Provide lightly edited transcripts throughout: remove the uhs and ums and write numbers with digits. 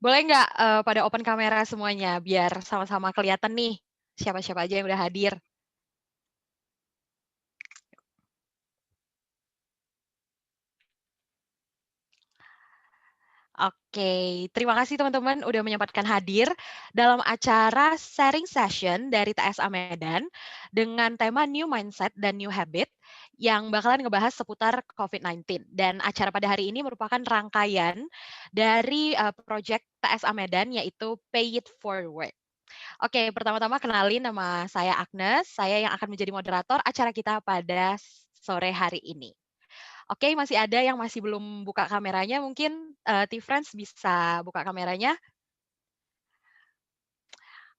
Boleh nggak, pada open kamera semuanya, biar sama-sama kelihatan nih, siapa-siapa aja yang udah hadir. Oke, terima kasih teman-teman udah menyempatkan hadir dalam acara sharing session dari TSA Medan dengan tema New Mindset dan New Habit yang bakalan ngebahas seputar COVID-19. Dan acara pada hari ini merupakan rangkaian dari project TSA Medan yaitu Pay It Forward. Oke, pertama-tama kenalin nama saya Agnes, saya yang akan menjadi moderator acara kita pada sore hari ini. Oke, masih ada yang masih belum buka kameranya, mungkin, T-Friends bisa buka kameranya?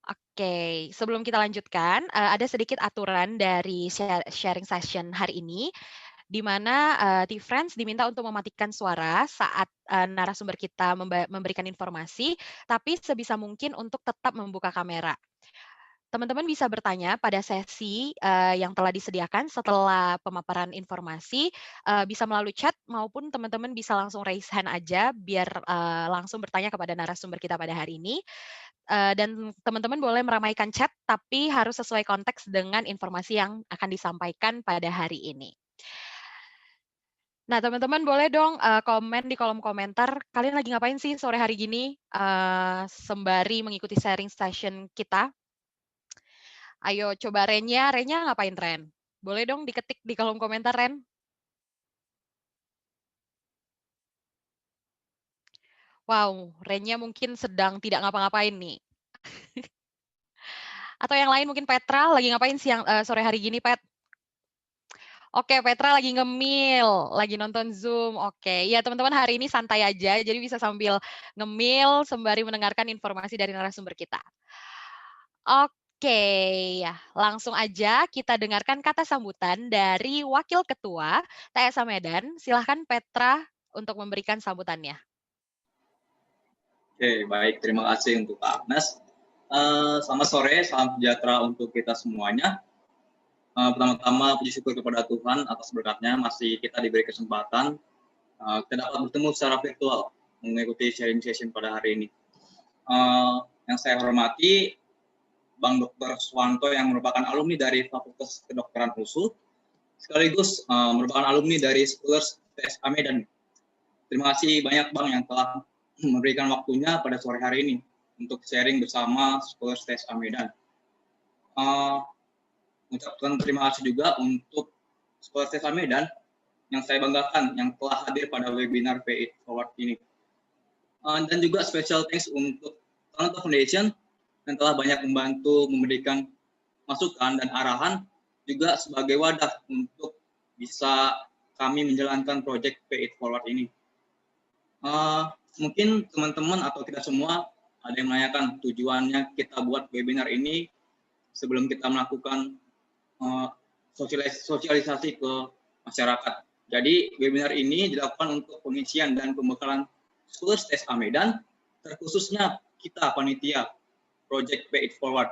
Oke, sebelum kita lanjutkan, ada sedikit aturan dari sharing session hari ini, di mana, T-Friends diminta untuk mematikan suara saat, narasumber kita memberikan informasi, tapi sebisa mungkin untuk tetap membuka kamera. Teman-teman bisa bertanya pada sesi, yang telah disediakan setelah pemaparan informasi, bisa melalui chat maupun teman-teman bisa langsung raise hand aja biar, langsung bertanya kepada narasumber kita pada hari ini, dan teman-teman boleh meramaikan chat tapi harus sesuai konteks dengan informasi yang akan disampaikan pada hari ini. Nah, teman-teman boleh dong, komen di kolom komentar, kalian lagi ngapain sih sore hari gini, sembari mengikuti sharing session kita? Ayo coba Renya ngapain Ren? Boleh dong diketik di kolom komentar Ren. Wow, Renya mungkin sedang tidak ngapa-ngapain nih. Atau yang lain mungkin Petra lagi ngapain siang sore hari gini Pet? Oke, Petra lagi ngemil, lagi nonton Zoom. Oke, ya teman-teman hari ini santai aja, jadi bisa sambil ngemil sembari mendengarkan informasi dari narasumber kita. Oke, ya langsung aja kita dengarkan kata sambutan dari Wakil Ketua TSA Medan. Silahkan Petra untuk memberikan sambutannya. Oke, baik. Terima kasih untuk Kak Agnes. Selamat sore, salam sejahtera untuk kita semuanya. Pertama-tama puji syukur kepada Tuhan atas berkatnya masih kita diberi kesempatan kita dapat bertemu secara virtual mengikuti sharing session pada hari ini. Yang saya hormati Bang Dr. Swanto yang merupakan alumni dari Fakultas Kedokteran USU, sekaligus merupakan alumni dari Scholars TSA Medan. Terima kasih banyak Bang yang telah memberikan waktunya pada sore hari ini untuk sharing bersama Scholars TSA Medan. Mengucapkan terima kasih juga untuk Scholars TSA Medan yang saya banggakan yang telah hadir pada webinar Pay It Forward ini. Dan juga special thanks untuk Talent Foundation yang telah banyak membantu memberikan masukan dan arahan juga sebagai wadah untuk bisa kami menjalankan proyek Pay It Forward ini. Mungkin teman-teman atau kita semua ada yang menanyakan tujuannya kita buat webinar ini sebelum kita melakukan sosialisasi ke masyarakat. Jadi webinar ini dilakukan untuk pengisian dan pembekalan Scholars TSA Medan, terkhususnya kita panitia Project Pay It Forward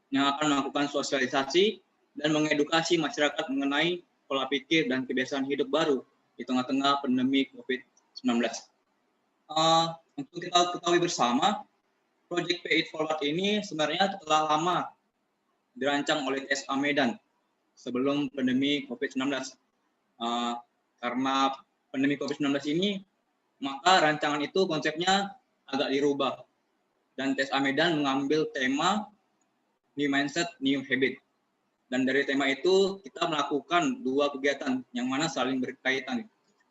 yang akan melakukan sosialisasi dan mengedukasi masyarakat mengenai pola pikir dan kebiasaan hidup baru di tengah-tengah pandemi COVID-19. Untuk kita ketahui bersama, Project Pay It Forward ini sebenarnya telah lama dirancang oleh TSA Medan sebelum pandemi COVID-19. Karena pandemi COVID-19 ini, maka rancangan itu konsepnya agak dirubah. Dan TSA Medan mengambil tema New Mindset, New Habit. Dan dari tema itu kita melakukan dua kegiatan yang mana saling berkaitan.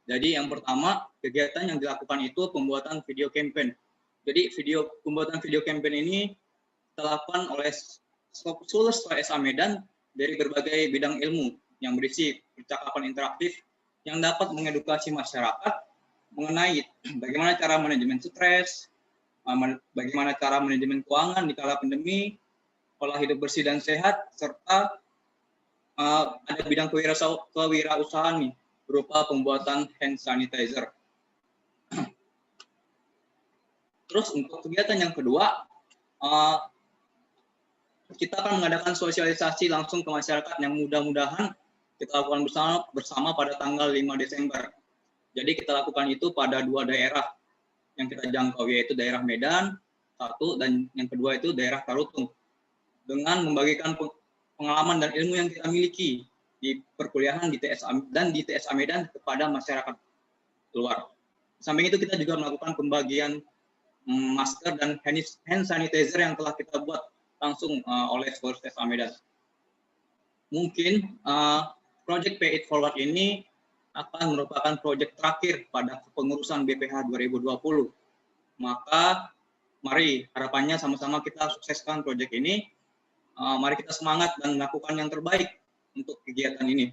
Jadi yang pertama, kegiatan yang dilakukan itu pembuatan video campaign. Jadi pembuatan video campaign ini dilakukan oleh Scholars TSA Medan dari berbagai bidang ilmu yang berisi percakapan interaktif yang dapat mengedukasi masyarakat mengenai bagaimana cara manajemen stres, bagaimana cara manajemen keuangan di kala pandemi, pola hidup bersih dan sehat, serta ada bidang kewirausahaan nih, berupa pembuatan hand sanitizer. Terus untuk kegiatan yang kedua, kita akan mengadakan sosialisasi langsung ke masyarakat yang mudah-mudahan kita lakukan bersama pada tanggal 5 Desember. Jadi kita lakukan itu pada 2 daerah, yang kita jangkau, yaitu daerah Medan, satu, dan yang kedua itu daerah Tarutung. Dengan membagikan pengalaman dan ilmu yang kita miliki di perkuliahan di TSA dan di TSA Medan kepada masyarakat luar. Samping itu kita juga melakukan pembagian masker dan hand sanitizer yang telah kita buat langsung oleh Sekolah TSA Medan. Mungkin Project Pay It Forward ini akan merupakan proyek terakhir pada pengurusan BPH 2020. Maka mari harapannya sama-sama kita sukseskan proyek ini. Mari kita semangat dan melakukan yang terbaik untuk kegiatan ini.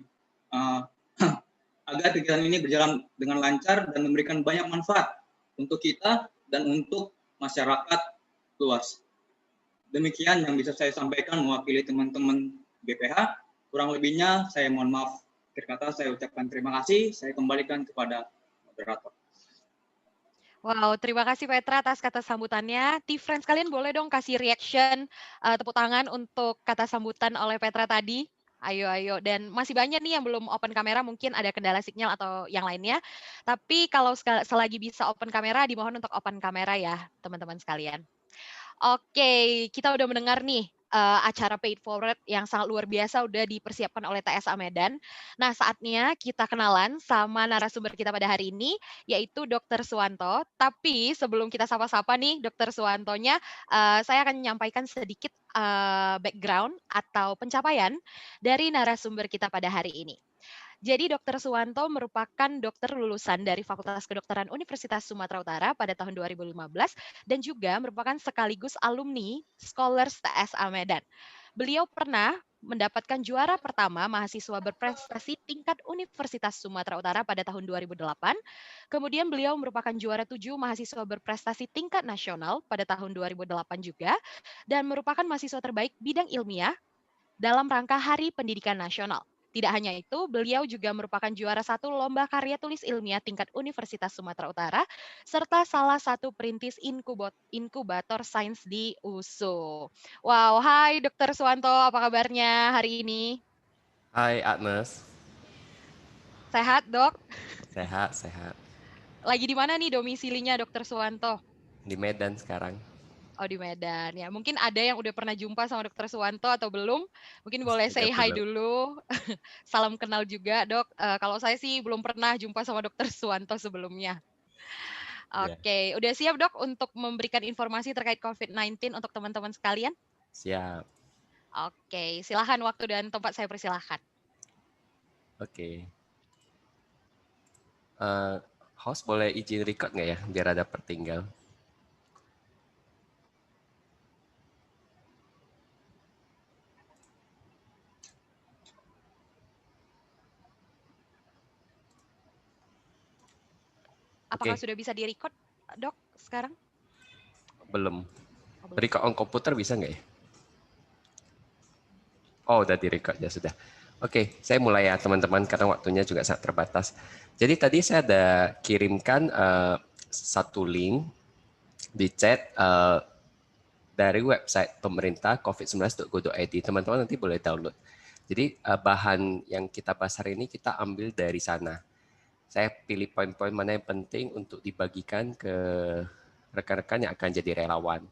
Agar kegiatan ini berjalan dengan lancar dan memberikan banyak manfaat untuk kita dan untuk masyarakat luas. Demikian yang bisa saya sampaikan mewakili teman-teman BPH. Kurang lebihnya saya mohon maaf. Akhir kata saya ucapkan terima kasih. Saya kembalikan kepada moderator. Wow, terima kasih Petra atas kata sambutannya. T-Friends kalian boleh dong kasih reaction, tepuk tangan untuk kata sambutan oleh Petra tadi. Ayo. Dan masih banyak nih yang belum open kamera, mungkin ada kendala sinyal atau yang lainnya. Tapi kalau selagi bisa open kamera, dimohon untuk open kamera ya, teman-teman sekalian. Oke, kita udah mendengar nih acara Pay It Forward yang sangat luar biasa udah dipersiapkan oleh TSA Medan. Nah, saatnya kita kenalan sama narasumber kita pada hari ini, yaitu Dr. Suwanto. Tapi sebelum kita sapa-sapa nih Dr. Suwantonya, saya akan menyampaikan sedikit background atau pencapaian dari narasumber kita pada hari ini. Jadi Dr. Suwanto merupakan dokter lulusan dari Fakultas Kedokteran Universitas Sumatera Utara pada tahun 2015 dan juga merupakan sekaligus alumni Scholars TSA Medan. Beliau pernah mendapatkan juara pertama mahasiswa berprestasi tingkat Universitas Sumatera Utara pada tahun 2008. Kemudian beliau merupakan juara 7 mahasiswa berprestasi tingkat nasional pada tahun 2008 juga dan merupakan mahasiswa terbaik bidang ilmiah dalam rangka Hari Pendidikan Nasional. Tidak hanya itu, beliau juga merupakan juara 1 Lomba Karya Tulis Ilmiah tingkat Universitas Sumatera Utara, serta salah satu perintis inkubator sains di USU. Wow, hai Dr. Suwanto, apa kabarnya hari ini? Hai Agnes. Sehat, Dok? Sehat. Lagi di mana nih domisilinya Dr. Suwanto? Di Medan sekarang. Oh, di Medan ya. Mungkin ada yang udah pernah jumpa sama Dr. Suwanto atau belum? Mungkin boleh say hi dulu. Salam kenal juga, Dok. Kalau saya sih belum pernah jumpa sama Dr. Suwanto sebelumnya. Oke, udah siap, Dok, untuk memberikan informasi terkait COVID-19 untuk teman-teman sekalian? Siap. Oke, silakan waktu dan tempat saya persilahkan. Oke. Host boleh izin record nggak ya, biar ada pertinggal? Apakah sudah bisa di-record, Dok, sekarang? Belum. Record on komputer bisa nggak ya? Oh, udah di-record ya, sudah. Oke, saya mulai ya teman-teman, karena waktunya juga sangat terbatas. Jadi tadi saya ada kirimkan satu link di chat dari website pemerintah covid19.go.id. Teman-teman nanti boleh download. Jadi bahan yang kita bahas hari ini kita ambil dari sana. Saya pilih poin-poin mana yang penting untuk dibagikan ke rekan-rekan yang akan jadi relawan.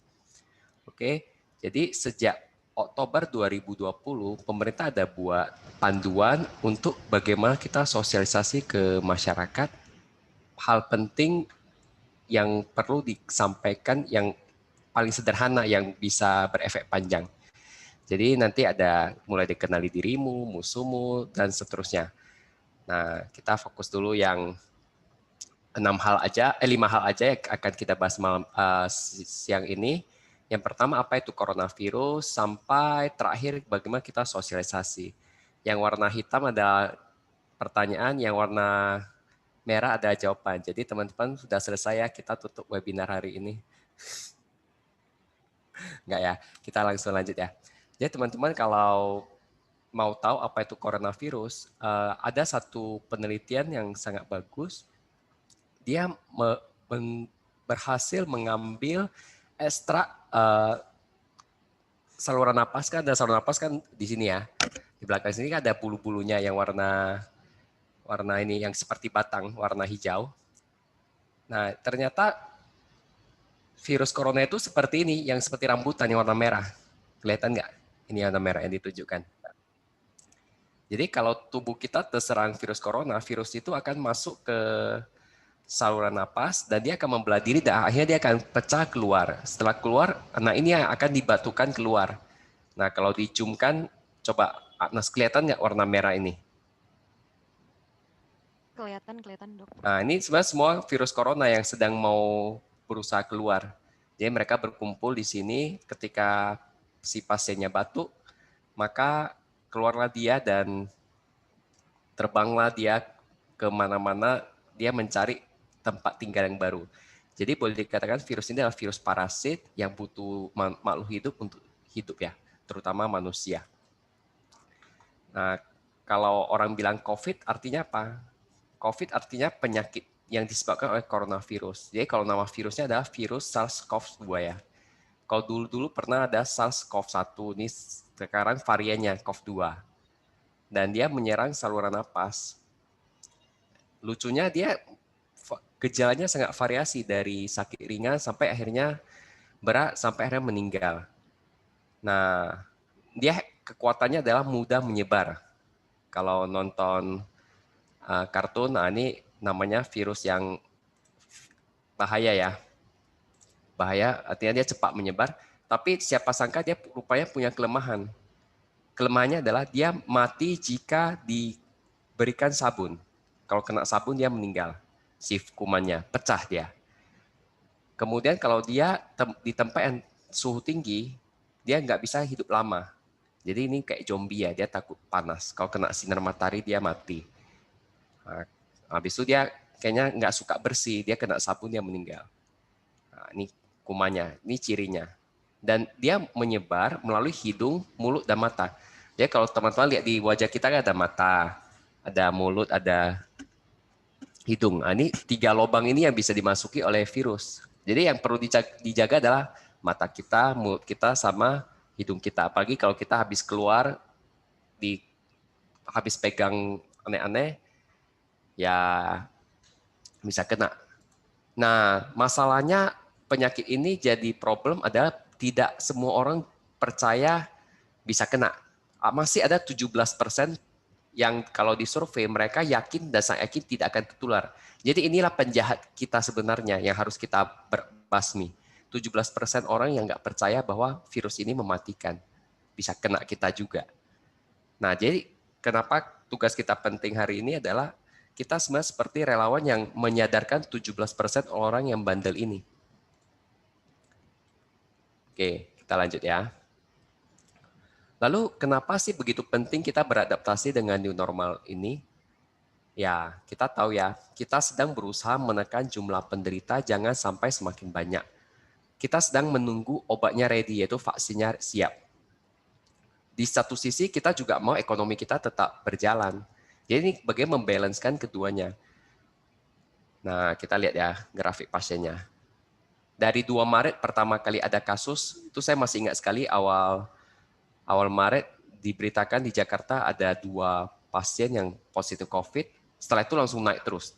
Oke, jadi sejak Oktober 2020, pemerintah ada buat panduan untuk bagaimana kita sosialisasi ke masyarakat hal penting yang perlu disampaikan yang paling sederhana yang bisa berefek panjang. Jadi nanti ada mulai dikenali dirimu, musuhmu, dan seterusnya. Nah, kita fokus dulu yang 5 hal aja yang akan kita bahas siang ini. Yang pertama apa itu coronavirus, sampai terakhir bagaimana kita sosialisasi. Yang warna hitam ada pertanyaan, yang warna merah ada jawaban. Jadi teman-teman sudah selesai ya, kita tutup webinar hari ini. Enggak ya, kita langsung lanjut ya. Jadi teman-teman kalau mau tahu apa itu coronavirus, ada satu penelitian yang sangat bagus. Dia berhasil mengambil ekstrak saluran napas kan, ada saluran napas kan di sini ya. Di belakang sini kan ada bulu-bulunya yang warna ini yang seperti batang, warna hijau. Nah, ternyata virus corona itu seperti ini, yang seperti rambutan yang warna merah. Kelihatan nggak? Ini warna merah yang ditunjukkan. Jadi kalau tubuh kita terserang virus corona, virus itu akan masuk ke saluran napas dan dia akan membelah diri dan akhirnya dia akan pecah keluar. Setelah keluar, nah ini yang akan dibatukan keluar. Nah kalau diciumkan, coba Agnes kelihatan nggak warna merah ini? Kelihatan, Dok. Nah ini sebenarnya semua virus corona yang sedang mau berusaha keluar. Jadi mereka berkumpul di sini ketika si pasiennya batuk, maka keluarlah dia dan terbanglah dia ke mana-mana, dia mencari tempat tinggal yang baru. Jadi boleh dikatakan virus ini adalah virus parasit yang butuh makhluk hidup untuk hidup ya, terutama manusia. Nah, kalau orang bilang COVID artinya apa? COVID artinya penyakit yang disebabkan oleh coronavirus. Jadi kalau nama virusnya adalah virus SARS-CoV-2 ya. Kalau dulu-dulu pernah ada SARS-CoV-1, ini sekarang variannya CoV-2. Dan dia menyerang saluran napas. Lucunya dia gejalanya sangat variasi dari sakit ringan sampai akhirnya berat sampai akhirnya meninggal. Nah, dia kekuatannya adalah mudah menyebar. Kalau nonton kartun, nah ini namanya virus yang bahaya ya. Bahaya artinya dia cepat menyebar, tapi siapa sangka dia rupanya punya kelemahan. Kelemahannya adalah dia mati jika diberikan sabun. Kalau kena sabun dia meninggal. Si kumannya pecah dia. Kemudian kalau dia di tempat yang suhu tinggi, dia nggak bisa hidup lama. Jadi ini kayak zombie ya, dia takut panas. Kalau kena sinar matahari dia mati. Nah, habis itu dia kayaknya nggak suka bersih, dia kena sabun dia meninggal. Nah, ini kumannya, ini cirinya. Dan dia menyebar melalui hidung, mulut, dan mata. Jadi kalau teman-teman lihat di wajah kita kan ada mata, ada mulut, ada hidung. Nah, ini 3 lubang ini yang bisa dimasuki oleh virus. Jadi yang perlu dijaga adalah mata kita, mulut kita, sama hidung kita. Apalagi kalau kita habis keluar, habis pegang aneh-aneh, ya bisa kena. Nah, masalahnya penyakit ini jadi problem adalah tidak semua orang percaya bisa kena. Masih ada 17% yang kalau disurvei mereka yakin dan sangat yakin tidak akan tertular. Jadi inilah penjahat kita sebenarnya yang harus kita berbasmi. 17% orang yang nggak percaya bahwa virus ini mematikan. Bisa kena kita juga. Nah, jadi kenapa tugas kita penting hari ini adalah kita sebenarnya seperti relawan yang menyadarkan 17% orang yang bandel ini. Oke, kita lanjut ya. Lalu kenapa sih begitu penting kita beradaptasi dengan new normal ini? Ya, kita tahu ya, kita sedang berusaha menekan jumlah penderita jangan sampai semakin banyak. Kita sedang menunggu obatnya ready, yaitu vaksinnya siap. Di satu sisi kita juga mau ekonomi kita tetap berjalan. Jadi ini bagaimana membalancekan keduanya. Nah, kita lihat ya grafik pasiennya. Dari 2 Maret pertama kali ada kasus, itu saya masih ingat sekali awal Maret diberitakan di Jakarta ada 2 pasien yang positif COVID. Setelah itu langsung naik terus.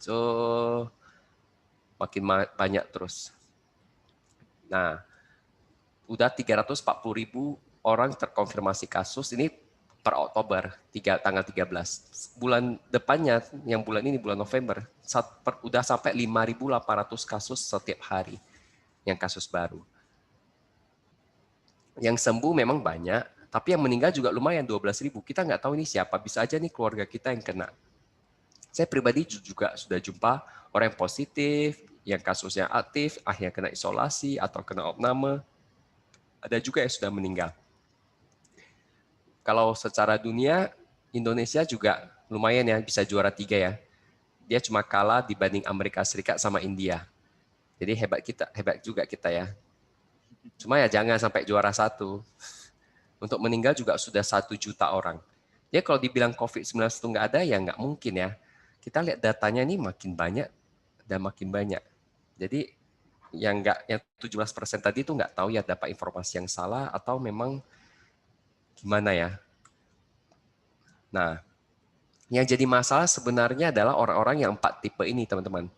Makin banyak terus. Nah, udah 340.000 orang terkonfirmasi kasus ini per Oktober, tanggal 13. Bulan depannya, yang bulan ini, bulan November, udah sampai 5.800 kasus setiap hari yang kasus baru. Yang sembuh memang banyak, tapi yang meninggal juga lumayan 12.000. Kita nggak tahu ini siapa, bisa aja nih keluarga kita yang kena. Saya pribadi juga sudah jumpa orang yang positif, yang kasusnya aktif, akhirnya kena isolasi atau kena opname. Ada juga yang sudah meninggal. Kalau secara dunia, Indonesia juga lumayan ya, bisa juara 3 ya. Dia cuma kalah dibanding Amerika Serikat sama India. Jadi hebat juga kita ya. Cuma ya jangan sampai juara 1. Untuk meninggal juga sudah 1 juta orang. Ya kalau dibilang COVID-19 itu nggak ada, ya nggak mungkin ya. Kita lihat datanya ini makin banyak dan makin banyak. Jadi yang 17% tadi itu nggak tahu ya dapat informasi yang salah atau memang gimana ya. Nah, yang jadi masalah sebenarnya adalah orang-orang yang 4 tipe ini, teman-teman.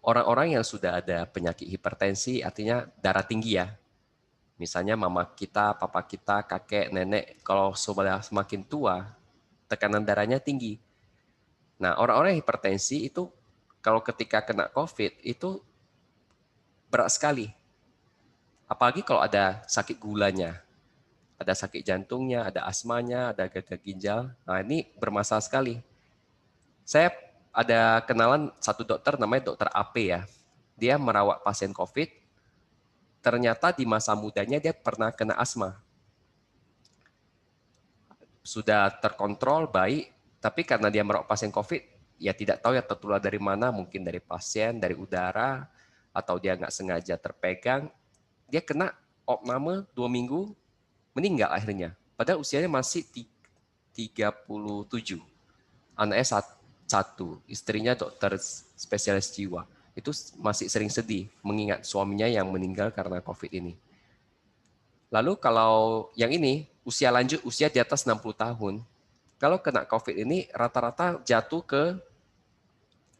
orang-orang yang sudah ada penyakit hipertensi, artinya darah tinggi ya. Misalnya mama kita, papa kita, kakek, nenek, kalau sudah semakin tua, tekanan darahnya tinggi. Nah, orang-orang yang hipertensi itu kalau ketika kena COVID itu berat sekali. Apalagi kalau ada sakit gulanya, ada sakit jantungnya, ada asmanya, ada gagal ginjal. Nah, ini bermasalah sekali. Saya ada kenalan satu dokter namanya dokter AP ya. Dia merawat pasien COVID, ternyata di masa mudanya dia pernah kena asma. Sudah terkontrol baik, tapi karena dia merawat pasien COVID, ya tidak tahu ya tertular dari mana, mungkin dari pasien, dari udara, atau dia nggak sengaja terpegang. Dia kena opname 2 minggu, meninggal akhirnya. Padahal usianya masih 37. Anaknya satu, istrinya dokter spesialis jiwa. Itu masih sering sedih mengingat suaminya yang meninggal karena COVID ini. Lalu kalau yang ini, usia lanjut, usia di atas 60 tahun, kalau kena COVID ini rata-rata jatuh ke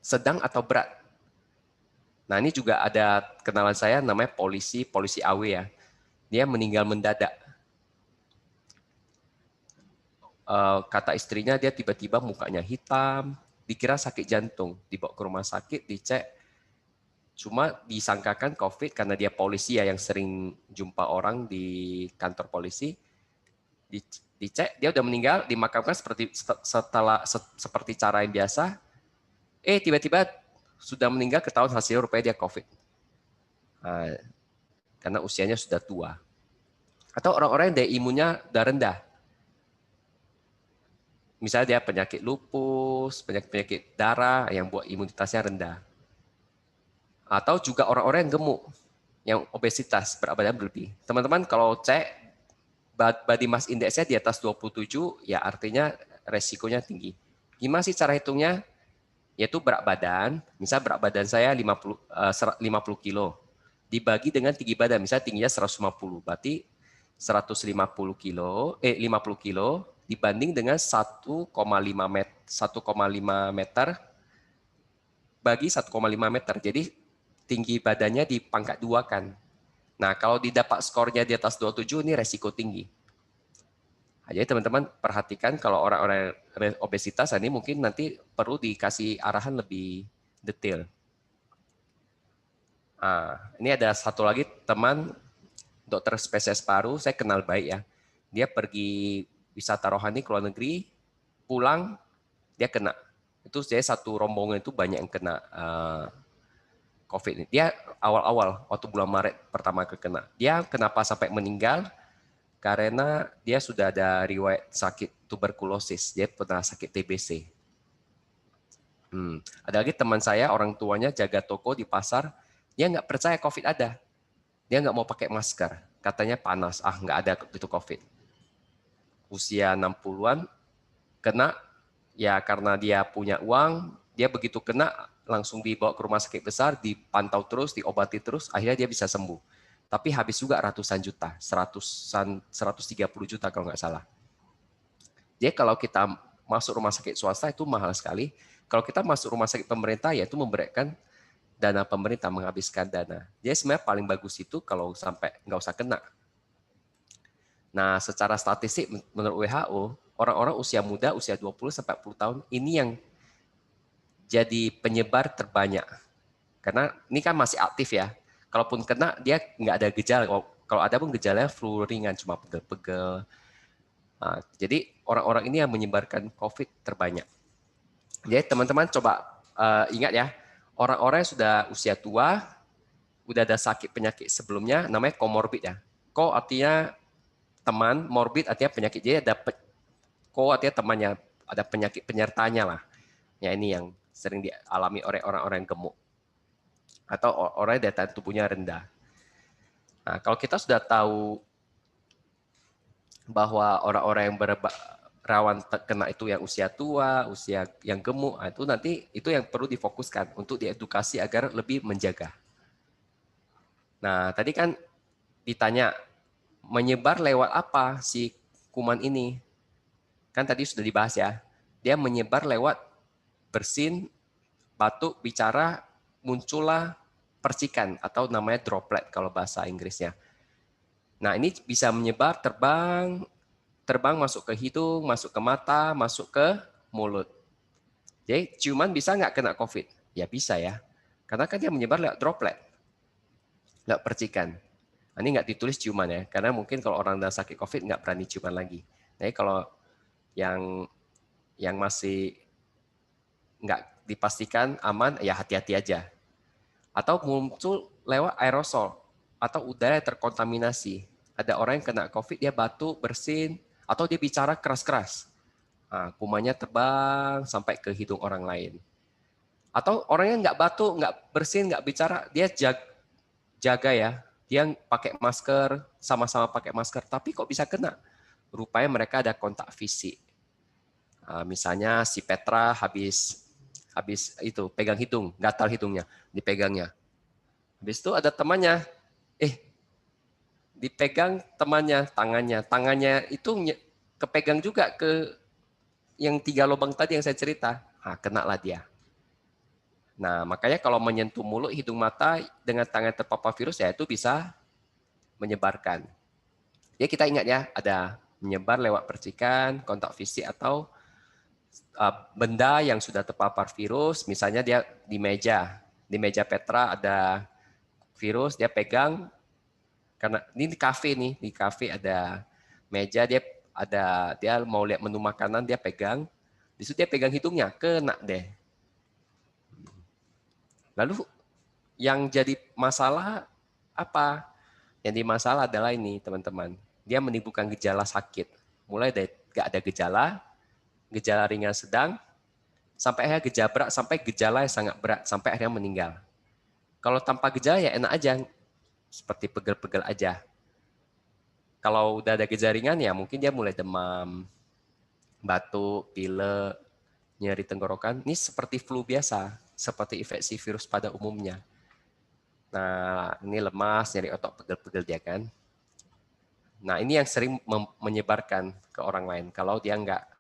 sedang atau berat. Nah ini juga ada kenalan saya namanya polisi AW ya. Dia meninggal mendadak. Kata istrinya dia tiba-tiba mukanya hitam, dikira sakit jantung, dibawa ke rumah sakit, dicek, cuma disangkakan COVID karena dia polisi ya yang sering jumpa orang di kantor polisi, dicek dia udah meninggal, dimakamkan seperti cara yang biasa, tiba-tiba sudah meninggal, ketahuan hasil rupanya dia COVID. Nah, karena usianya sudah tua. Atau orang-orang yang daya imunnya udah rendah. Misalnya dia penyakit lupus, penyakit darah yang buat imunitasnya rendah. Atau juga orang-orang yang gemuk, yang obesitas, berat badan berlebih. Teman-teman kalau cek body mass index-nya di atas 27, ya artinya resikonya tinggi. Gimana sih cara hitungnya? Yaitu berat badan, misal berat badan saya 50 kilo, dibagi dengan tinggi badan, misalnya tingginya 150, berarti 150 kilo, 50 kilo dibanding dengan 1,5 meter bagi 1,5 meter. Jadi tinggi badannya dipangkat 2 kan. Nah, kalau didapat skornya di atas 27 ini resiko tinggi. Nah, jadi teman-teman perhatikan kalau orang-orang obesitas ini mungkin nanti perlu dikasih arahan lebih detail. Nah, ini ada satu lagi teman dokter spesialis paru, saya kenal baik ya. Dia pergi wisata rohani ke luar negeri, pulang dia kena. Itu saya satu rombongan itu banyak yang kena COVID ini. Dia awal-awal waktu bulan Maret pertama kena. Dia kenapa sampai meninggal? Karena dia sudah ada riwayat sakit tuberkulosis, dia pernah sakit TBC. Ada lagi teman saya, orang tuanya jaga toko di pasar, dia nggak percaya COVID ada. Dia nggak mau pakai masker, katanya panas, nggak ada itu COVID. Usia 60-an, kena, ya karena dia punya uang, dia begitu kena, langsung dibawa ke rumah sakit besar, dipantau terus, diobati terus, akhirnya dia bisa sembuh. Tapi habis juga ratusan juta, 130 juta kalau nggak salah. Jadi kalau kita masuk rumah sakit swasta itu mahal sekali. Kalau kita masuk rumah sakit pemerintah ya itu memberikan dana pemerintah, menghabiskan dana. Jadi sebenarnya paling bagus itu kalau sampai nggak usah kena. Nah secara statistik menurut WHO, orang-orang usia muda, usia 20-40 tahun, ini yang jadi penyebar terbanyak. Karena ini kan masih aktif ya. Kalaupun kena, dia nggak ada gejala. Kalau ada pun gejalanya flu ringan, cuma pegel-pegel. Nah, jadi orang-orang ini yang menyebarkan COVID terbanyak. Jadi teman-teman coba ingat ya, orang-orang yang sudah usia tua, udah ada sakit penyakit sebelumnya, namanya komorbid ya. Ko artinya teman, morbid artinya penyakit. Jadi ada ko artinya temannya, ada penyakit penyertanya lah. Ya ini yang sering dialami oleh orang-orang gemuk. Atau orang yang daya tahan tubuhnya rendah. Nah, kalau kita sudah tahu bahwa orang-orang yang rawan kena itu yang usia tua, usia yang gemuk, itu nanti itu yang perlu difokuskan untuk diedukasi agar lebih menjaga. Nah, tadi kan ditanya menyebar lewat apa si kuman ini? Kan tadi sudah dibahas ya. Dia menyebar lewat bersin, batuk, bicara, muncullah percikan atau namanya droplet kalau bahasa Inggrisnya. Nah, ini bisa menyebar, terbang masuk ke hidung, masuk ke mata, masuk ke mulut. Jadi ciuman bisa nggak kena COVID? Ya bisa ya, karena kan dia menyebar lewat droplet, lewat percikan. Nah, ini nggak ditulis ciuman ya, karena mungkin kalau orang yang sakit COVID nggak berani ciuman lagi. Jadi kalau yang masih nggak dipastikan aman, ya hati-hati aja. Atau muncul lewat aerosol atau udara yang terkontaminasi. Ada orang yang kena COVID, dia batuk, bersin, atau dia bicara keras-keras. Nah, kumannya terbang sampai ke hidung orang lain. Atau orangnya nggak batuk, nggak bersin, nggak bicara, dia jaga ya. Dia pakai masker, sama-sama pakai masker, tapi kok bisa kena? Rupanya mereka ada kontak fisik. Misalnya si Petra habis itu pegang hidung, gatal hidungnya, dipegangnya. Habis itu ada temannya, dipegang temannya, tangannya itu kepegang juga ke yang 3 lubang tadi yang saya cerita. Kena lah dia. Nah, makanya kalau menyentuh mulut, hidung, mata dengan tangan terpapar virus, ya itu bisa menyebarkan. Ya kita ingat ya, ada menyebar lewat percikan, kontak fisik, atau benda yang sudah terpapar virus, misalnya dia di meja Petra ada virus, dia pegang, karena ini di kafe ada meja, dia mau lihat menu makanan, dia pegang, di situ dia pegang hidungnya, kena deh. Lalu yang jadi masalah apa? Yang jadi masalah adalah ini teman-teman, dia menimbulkan gejala sakit, mulai dari nggak ada gejala ringan sedang, sampai akhirnya gejala berat, sampai gejala yang sangat berat, sampai akhirnya meninggal. Kalau tanpa gejala ya enak aja, seperti pegel-pegel aja. Kalau udah ada gejala ringan ya mungkin dia mulai demam, batuk, pilek, nyeri tenggorokan. Ini seperti flu biasa, seperti infeksi virus pada umumnya. Nah, ini lemas, nyeri otot, pegel-pegel dia kan. Nah, ini yang sering menyebarkan ke orang lain. Kalau dia nggak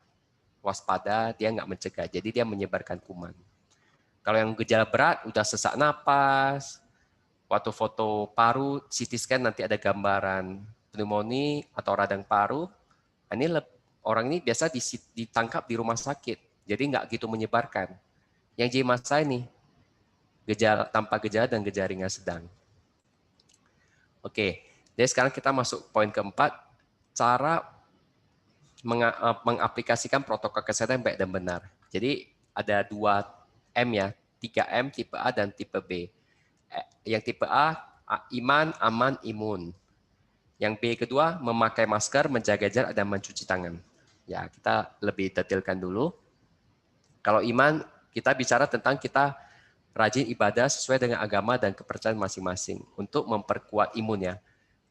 waspada, dia nggak mencegah. Jadi dia menyebarkan kuman. Kalau yang gejala berat, udah sesak napas, waktu foto paru, CT scan nanti ada gambaran pneumonia atau radang paru. Ini orang ini biasa ditangkap di rumah sakit, jadi nggak gitu menyebarkan. Yang jadi masalah ini, gejala tanpa gejala dan gejala ringan sedang. Oke, jadi sekarang kita masuk poin keempat, cara mengaplikasikan protokol kesehatan yang baik dan benar. Jadi ada 2M ya, 3M, tipe A dan tipe B. Yang tipe A, iman, aman, imun. Yang B kedua, memakai masker, menjaga jarak, dan mencuci tangan. Ya, kita lebih detailkan dulu. Kalau iman, kita bicara tentang kita rajin ibadah sesuai dengan agama dan kepercayaan masing-masing untuk memperkuat imun ya.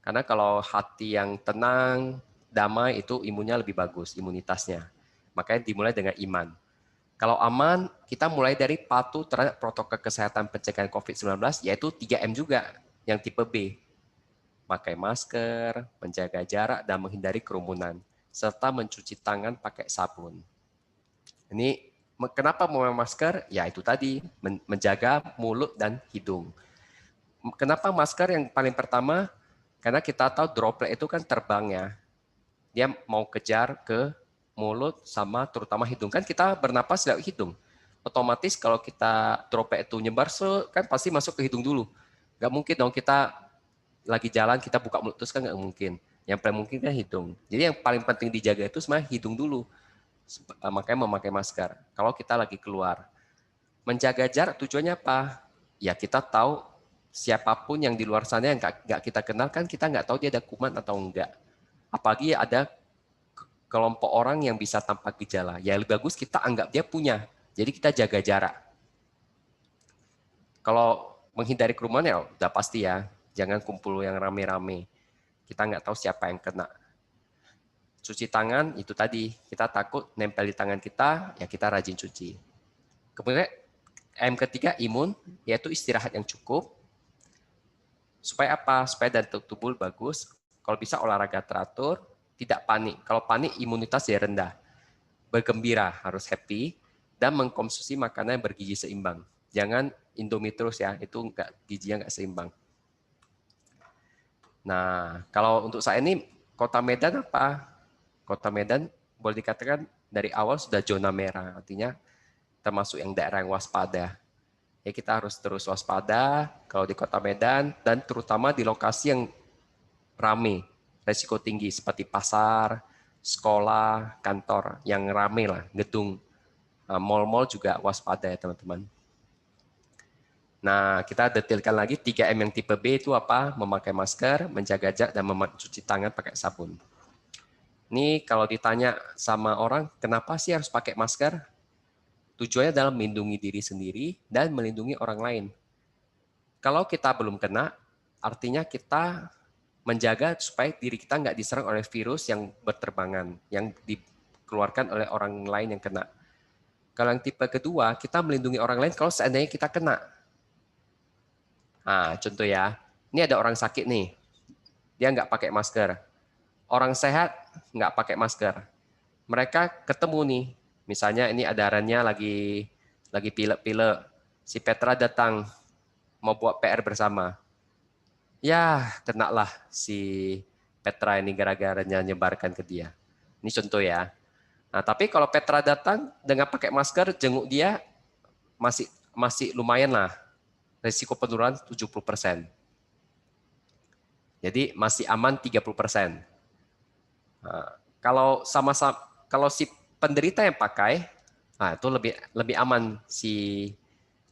Karena kalau hati yang tenang, damai, itu imunnya lebih bagus, imunitasnya. Makanya dimulai dengan iman. Kalau aman, kita mulai dari patuh terhadap protokol kesehatan pencegahan COVID-19, yaitu 3M juga, yang tipe B. Pakai masker, menjaga jarak, dan menghindari kerumunan, serta mencuci tangan pakai sabun. Ini kenapa memakai masker? Ya itu tadi, menjaga mulut dan hidung. Kenapa masker yang paling pertama? Karena kita tahu droplet itu kan terbang ya. Dia mau kejar ke mulut sama terutama hidung. Kan kita bernapas lewat hidung. Otomatis kalau kita droplet itu nyebar, kan pasti masuk ke hidung dulu. Nggak mungkin dong kita lagi jalan kita buka mulut terus, kan nggak mungkin. Yang paling mungkin kan hidung. Jadi yang paling penting dijaga itu sebenarnya hidung dulu. Makanya memakai masker. Kalau kita lagi keluar. Menjaga jarak tujuannya apa? Ya kita tahu siapapun yang di luar sana yang nggak kita kenal, kan kita nggak tahu dia ada kuman atau enggak. Apalagi ada kelompok orang yang bisa tanpa gejala. Ya lebih bagus kita anggap dia punya. Jadi kita jaga jarak. Kalau menghindari kerumunan ya udah pasti ya. Jangan kumpul yang rame-rame. Kita nggak tahu siapa yang kena. Cuci tangan itu tadi. Kita takut nempel di tangan kita, ya kita rajin cuci. Kemudian M ketiga imun, yaitu istirahat yang cukup. Supaya apa? Supaya daya tubuh bagus. Kalau bisa olahraga teratur, tidak panik. Kalau panik imunitas ya rendah. Bergembira, harus happy, dan mengkonsumsi makanan yang bergizi seimbang. Jangan Indomie terus ya, itu gizinya nggak seimbang. Nah, kalau untuk saya ini Kota Medan apa? Kota Medan boleh dikatakan dari awal sudah zona merah, artinya termasuk yang daerah yang waspada. Ya kita harus terus waspada kalau di Kota Medan dan terutama di lokasi yang rame, resiko tinggi seperti pasar, sekolah, kantor yang rame lah, gedung, mal-mal juga waspada ya teman-teman. Nah, kita detailkan lagi 3M yang tipe B itu apa? Memakai masker, menjaga jarak, dan mencuci tangan pakai sabun. Ini kalau ditanya sama orang, kenapa sih harus pakai masker? Tujuannya adalah melindungi diri sendiri dan melindungi orang lain. Kalau kita belum kena, artinya kita menjaga supaya diri kita nggak diserang oleh virus yang berterbangan, yang dikeluarkan oleh orang lain yang kena. Kalau yang tipe kedua, kita melindungi orang lain kalau seandainya kita kena. Nah, contoh ya, ini ada orang sakit nih, dia nggak pakai masker. Orang sehat nggak pakai masker. Mereka ketemu nih, misalnya ini ada Arannya lagi pilek-pilek, si Petra datang mau buat PR bersama. Ya, kenalah si Petra ini gara-gara nyebarkan ke dia. Ini contoh ya. Nah, tapi kalau Petra datang dengan pakai masker, jenguk dia masih lumayan lah. Risiko penurunan 70%. Jadi masih aman 30%. Nah, kalau si penderita yang pakai, nah itu lebih aman si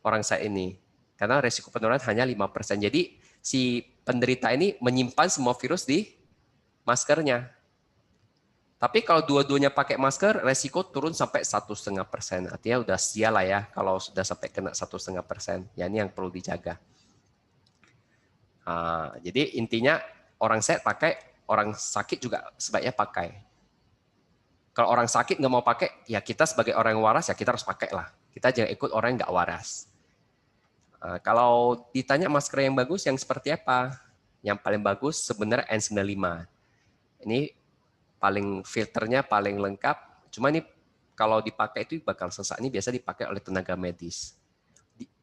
orang saya ini. Karena risiko penurunan hanya 5%. Jadi si penderita ini menyimpan semua virus di maskernya. Tapi kalau dua-duanya pakai masker, resiko turun sampai 1,5%. Artinya udah sial lah ya kalau sudah sampai kena 1,5%. Ya ini yang perlu dijaga. Nah, jadi intinya orang sehat pakai, orang sakit juga sebaiknya pakai. Kalau orang sakit nggak mau pakai, ya kita sebagai orang yang waras ya kita harus pakai lah. Kita jangan ikut orang yang nggak waras. Nah, kalau ditanya masker yang bagus, yang seperti apa? Yang paling bagus sebenarnya N95. Ini paling filternya paling lengkap. Cuma ini kalau dipakai itu bakal sesak. Ini biasa dipakai oleh tenaga medis.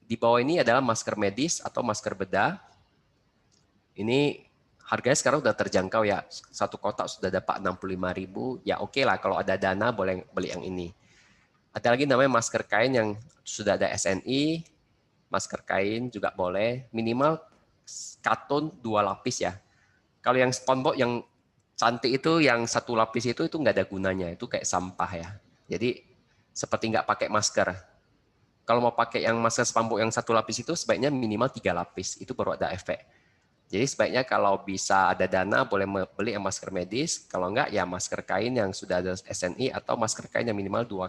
Di bawah ini adalah masker medis atau masker bedah. Ini harganya sekarang udah terjangkau ya. Satu kotak sudah dapat 65.000. Ya oke lah kalau ada dana boleh beli yang ini. Ada lagi namanya masker kain yang sudah ada SNI. Masker kain juga boleh. Minimal katun 2 lapis ya. Kalau yang SpongeBob yang cantik itu yang 1 lapis itu nggak ada gunanya. Itu kayak sampah ya. Jadi seperti nggak pakai masker. Kalau mau pakai yang masker SpongeBob yang 1 lapis itu sebaiknya minimal 3 lapis. Itu baru ada efek. Jadi sebaiknya kalau bisa ada dana boleh beli yang masker medis, kalau enggak ya masker kain yang sudah ada SNI atau masker kain yang minimal 2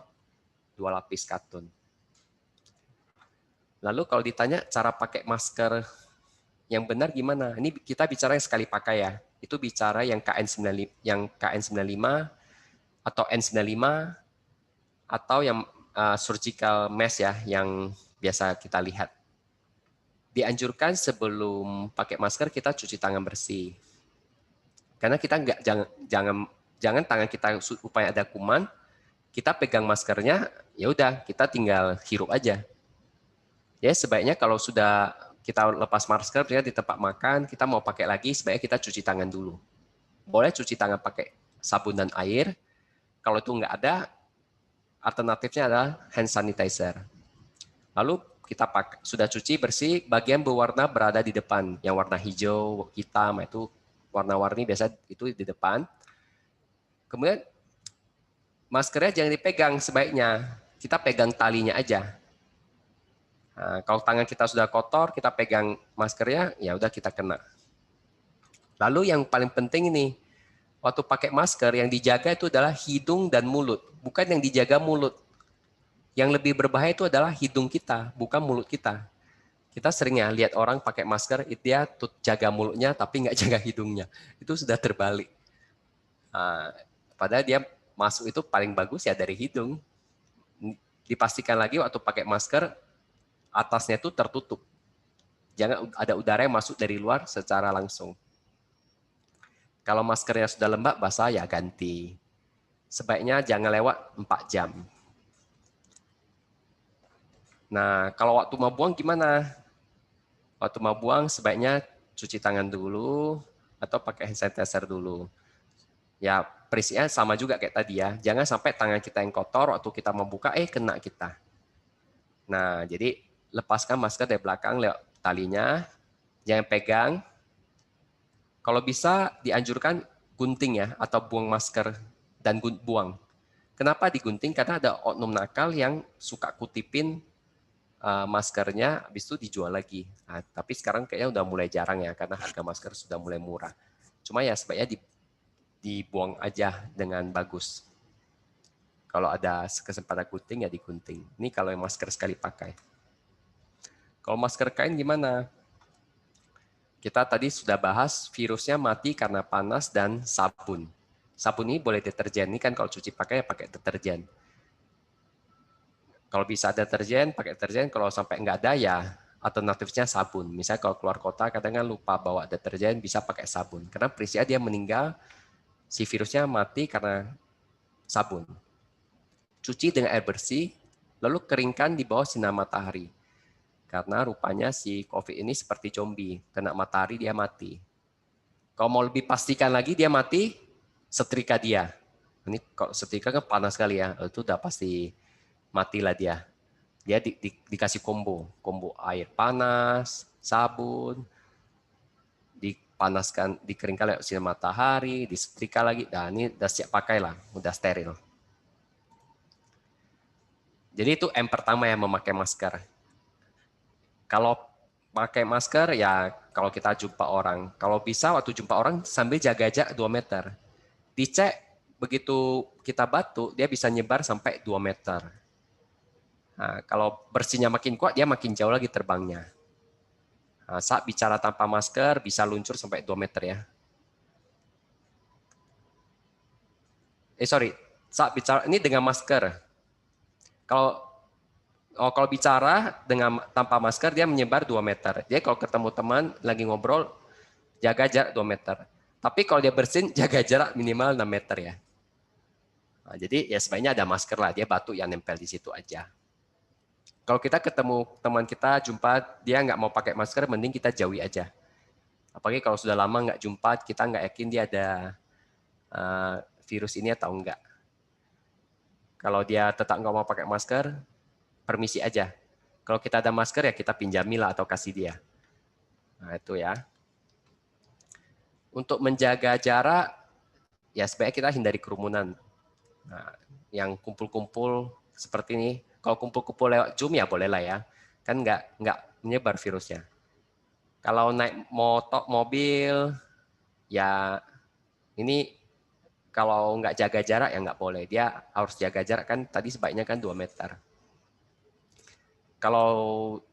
lapis katun. Lalu kalau ditanya cara pakai masker yang benar gimana? Ini kita bicara yang sekali pakai ya. Itu bicara yang KN95 atau N95 atau yang surgical mask ya yang biasa kita lihat. Dianjurkan sebelum pakai masker kita cuci tangan bersih. Karena kita jangan tangan kita supaya ada kuman, kita pegang maskernya, ya udah kita tinggal hirup aja. Ya sebaiknya kalau sudah kita lepas masker di tempat makan, kita mau pakai lagi, sebaiknya kita cuci tangan dulu. Boleh cuci tangan pakai sabun dan air. Kalau itu nggak ada, alternatifnya adalah hand sanitizer. Lalu kita sudah cuci bersih, bagian berwarna berada di depan, yang warna hijau, hitam itu warna-warni biasa itu di depan. Kemudian maskernya jangan dipegang sebaiknya, kita pegang talinya aja. Nah, kalau tangan kita sudah kotor, kita pegang maskernya, ya udah kita kena. Lalu yang paling penting ini, waktu pakai masker yang dijaga itu adalah hidung dan mulut, bukan yang dijaga mulut. Yang lebih berbahaya itu adalah hidung kita, bukan mulut kita. Kita seringnya lihat orang pakai masker, dia jaga mulutnya tapi nggak jaga hidungnya. Itu sudah terbalik. Nah, padahal dia masuk itu paling bagus ya dari hidung. Dipastikan lagi waktu pakai masker, atasnya itu tertutup. Jangan ada udara yang masuk dari luar secara langsung. Kalau maskernya sudah lembab, basah ya ganti. Sebaiknya jangan lewat 4 jam. Nah, kalau waktu mau buang gimana? Waktu mau buang sebaiknya cuci tangan dulu atau pakai hand sanitizer dulu. Ya, prinsipnya sama juga kayak tadi ya. Jangan sampai tangan kita yang kotor waktu kita mau buka, kena kita. Nah, jadi lepaskan masker dari belakang lewat talinya, jangan pegang. Kalau bisa dianjurkan gunting ya, atau buang masker dan buang. Kenapa digunting? Karena ada oknum nakal yang suka kutipin maskernya, habis itu dijual lagi. Nah, tapi sekarang kayaknya udah mulai jarang ya, karena harga masker sudah mulai murah. Cuma ya sebaiknya dibuang aja dengan bagus. Kalau ada kesempatan gunting ya digunting. Ini kalau yang masker sekali pakai. Kalau masker kain gimana? Kita tadi sudah bahas virusnya mati karena panas dan sabun. Sabun ini boleh deterjen. Ini kan kalau cuci pakai ya pakai deterjen. Kalau bisa deterjen, pakai deterjen. Kalau sampai nggak ada ya alternatifnya sabun. Misalnya kalau keluar kota kadang kan lupa bawa deterjen, bisa pakai sabun. Karena prinsipnya dia meninggal, si virusnya mati karena sabun. Cuci dengan air bersih, lalu keringkan di bawah sinar matahari. Karena rupanya si COVID ini seperti zombie, kena matahari dia mati. Kalau mau lebih pastikan lagi dia mati, setrika dia. Ini kalau setrika kan panas sekali ya, itu udah pasti matilah dia. Dia dikasih combo air panas, sabun, dipanaskan, dikeringkan lewat sinar matahari, disetrika lagi. Nah ini udah siap pakai lah, udah steril. Jadi itu M pertama yang memakai masker. Kalau pakai masker ya kalau kita jumpa orang. Kalau bisa waktu jumpa orang sambil jaga jarak 2 meter. Dicek begitu kita batuk dia bisa nyebar sampai 2 meter. Nah, kalau bersihnya makin kuat dia makin jauh lagi terbangnya. Nah, saat bicara tanpa masker bisa luncur sampai 2 meter ya. Saat bicara ini dengan masker. Kalau bicara dengan tanpa masker dia menyebar 2 meter. Jadi kalau ketemu teman lagi ngobrol jaga jarak 2 meter. Tapi kalau dia bersin jaga jarak minimal 6 meter ya. Nah, jadi ya sebaiknya ada masker lah, dia batuk yang nempel di situ aja. Kalau kita ketemu teman kita jumpa dia nggak mau pakai masker, mending kita jauhi aja. Apalagi kalau sudah lama nggak jumpa, kita nggak yakin dia ada virus ini atau enggak. Kalau dia tetap nggak mau pakai masker, permisi aja. Kalau kita ada masker ya kita pinjamilah atau kasih dia. Nah itu ya. Untuk menjaga jarak, ya sebaiknya kita hindari kerumunan. Nah, yang kumpul-kumpul seperti ini, kalau kumpul-kumpul lewat Zoom ya boleh lah ya. Kan nggak menyebar virusnya. Kalau naik mobil, ya ini kalau nggak jaga jarak ya nggak boleh. Dia harus jaga jarak kan tadi sebaiknya kan 2 meter. Kalau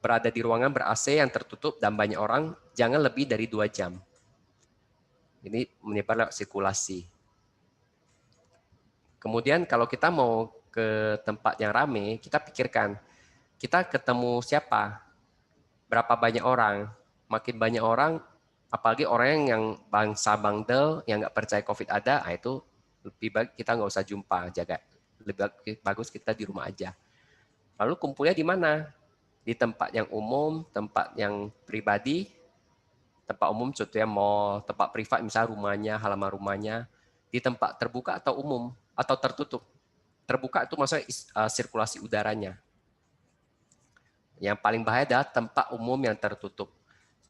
berada di ruangan ber-AC yang tertutup dan banyak orang, jangan lebih dari 2 jam. Ini menyebar lewat sirkulasi. Kemudian kalau kita mau ke tempat yang ramai, kita pikirkan, kita ketemu siapa? Berapa banyak orang? Makin banyak orang, apalagi orang yang bangsa bandel, yang nggak percaya COVID ada, itu lebih baik kita nggak usah jumpa, jaga. Lebih bagus kita di rumah aja. Lalu kumpulnya di mana? Di tempat yang umum, tempat yang pribadi, tempat umum contohnya mall, tempat privat misalnya rumahnya, halaman rumahnya, di tempat terbuka atau umum, atau tertutup. Terbuka itu maksudnya sirkulasi udaranya. Yang paling bahaya adalah tempat umum yang tertutup.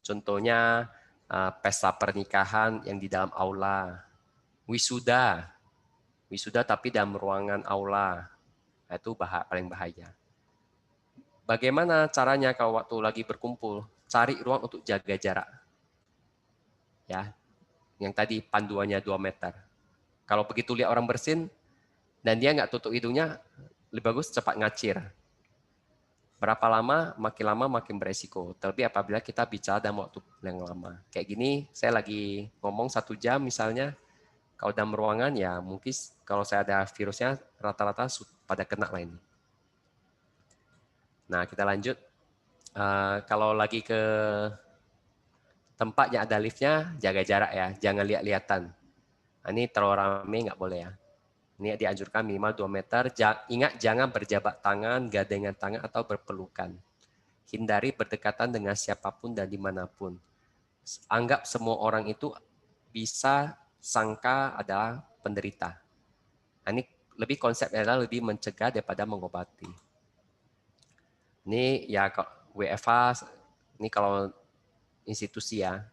Contohnya pesta pernikahan yang di dalam aula, wisuda tapi dalam ruangan aula, itu paling bahaya. Bagaimana caranya kalau waktu lagi berkumpul? Cari ruang untuk jaga jarak. Ya, yang tadi panduannya 2 meter. Kalau begitu lihat orang bersin dan dia nggak tutup hidungnya, lebih bagus cepat ngacir. Berapa lama makin beresiko. Terlebih apabila kita bicara dalam waktu yang lama. Kayak gini, saya lagi ngomong 1 jam misalnya, kalau dalam ruangan ya mungkin kalau saya ada virusnya rata-rata pada kena lah ini. Nah, kita lanjut. Kalau lagi ke tempat yang ada liftnya, jaga jarak ya. Jangan lihat-lihatan. Nah, ini terlalu ramai nggak boleh ya. Ini dianjurkan minimal 2 meter. Ingat jangan berjabat tangan, gandengan tangan, atau berpelukan. Hindari berdekatan dengan siapapun dan dimanapun. Anggap semua orang itu bisa sangka adalah penderita. Nah, ini lebih konsepnya adalah lebih mencegah daripada mengobati. Ini ya WFH, ini kalau institusi ya,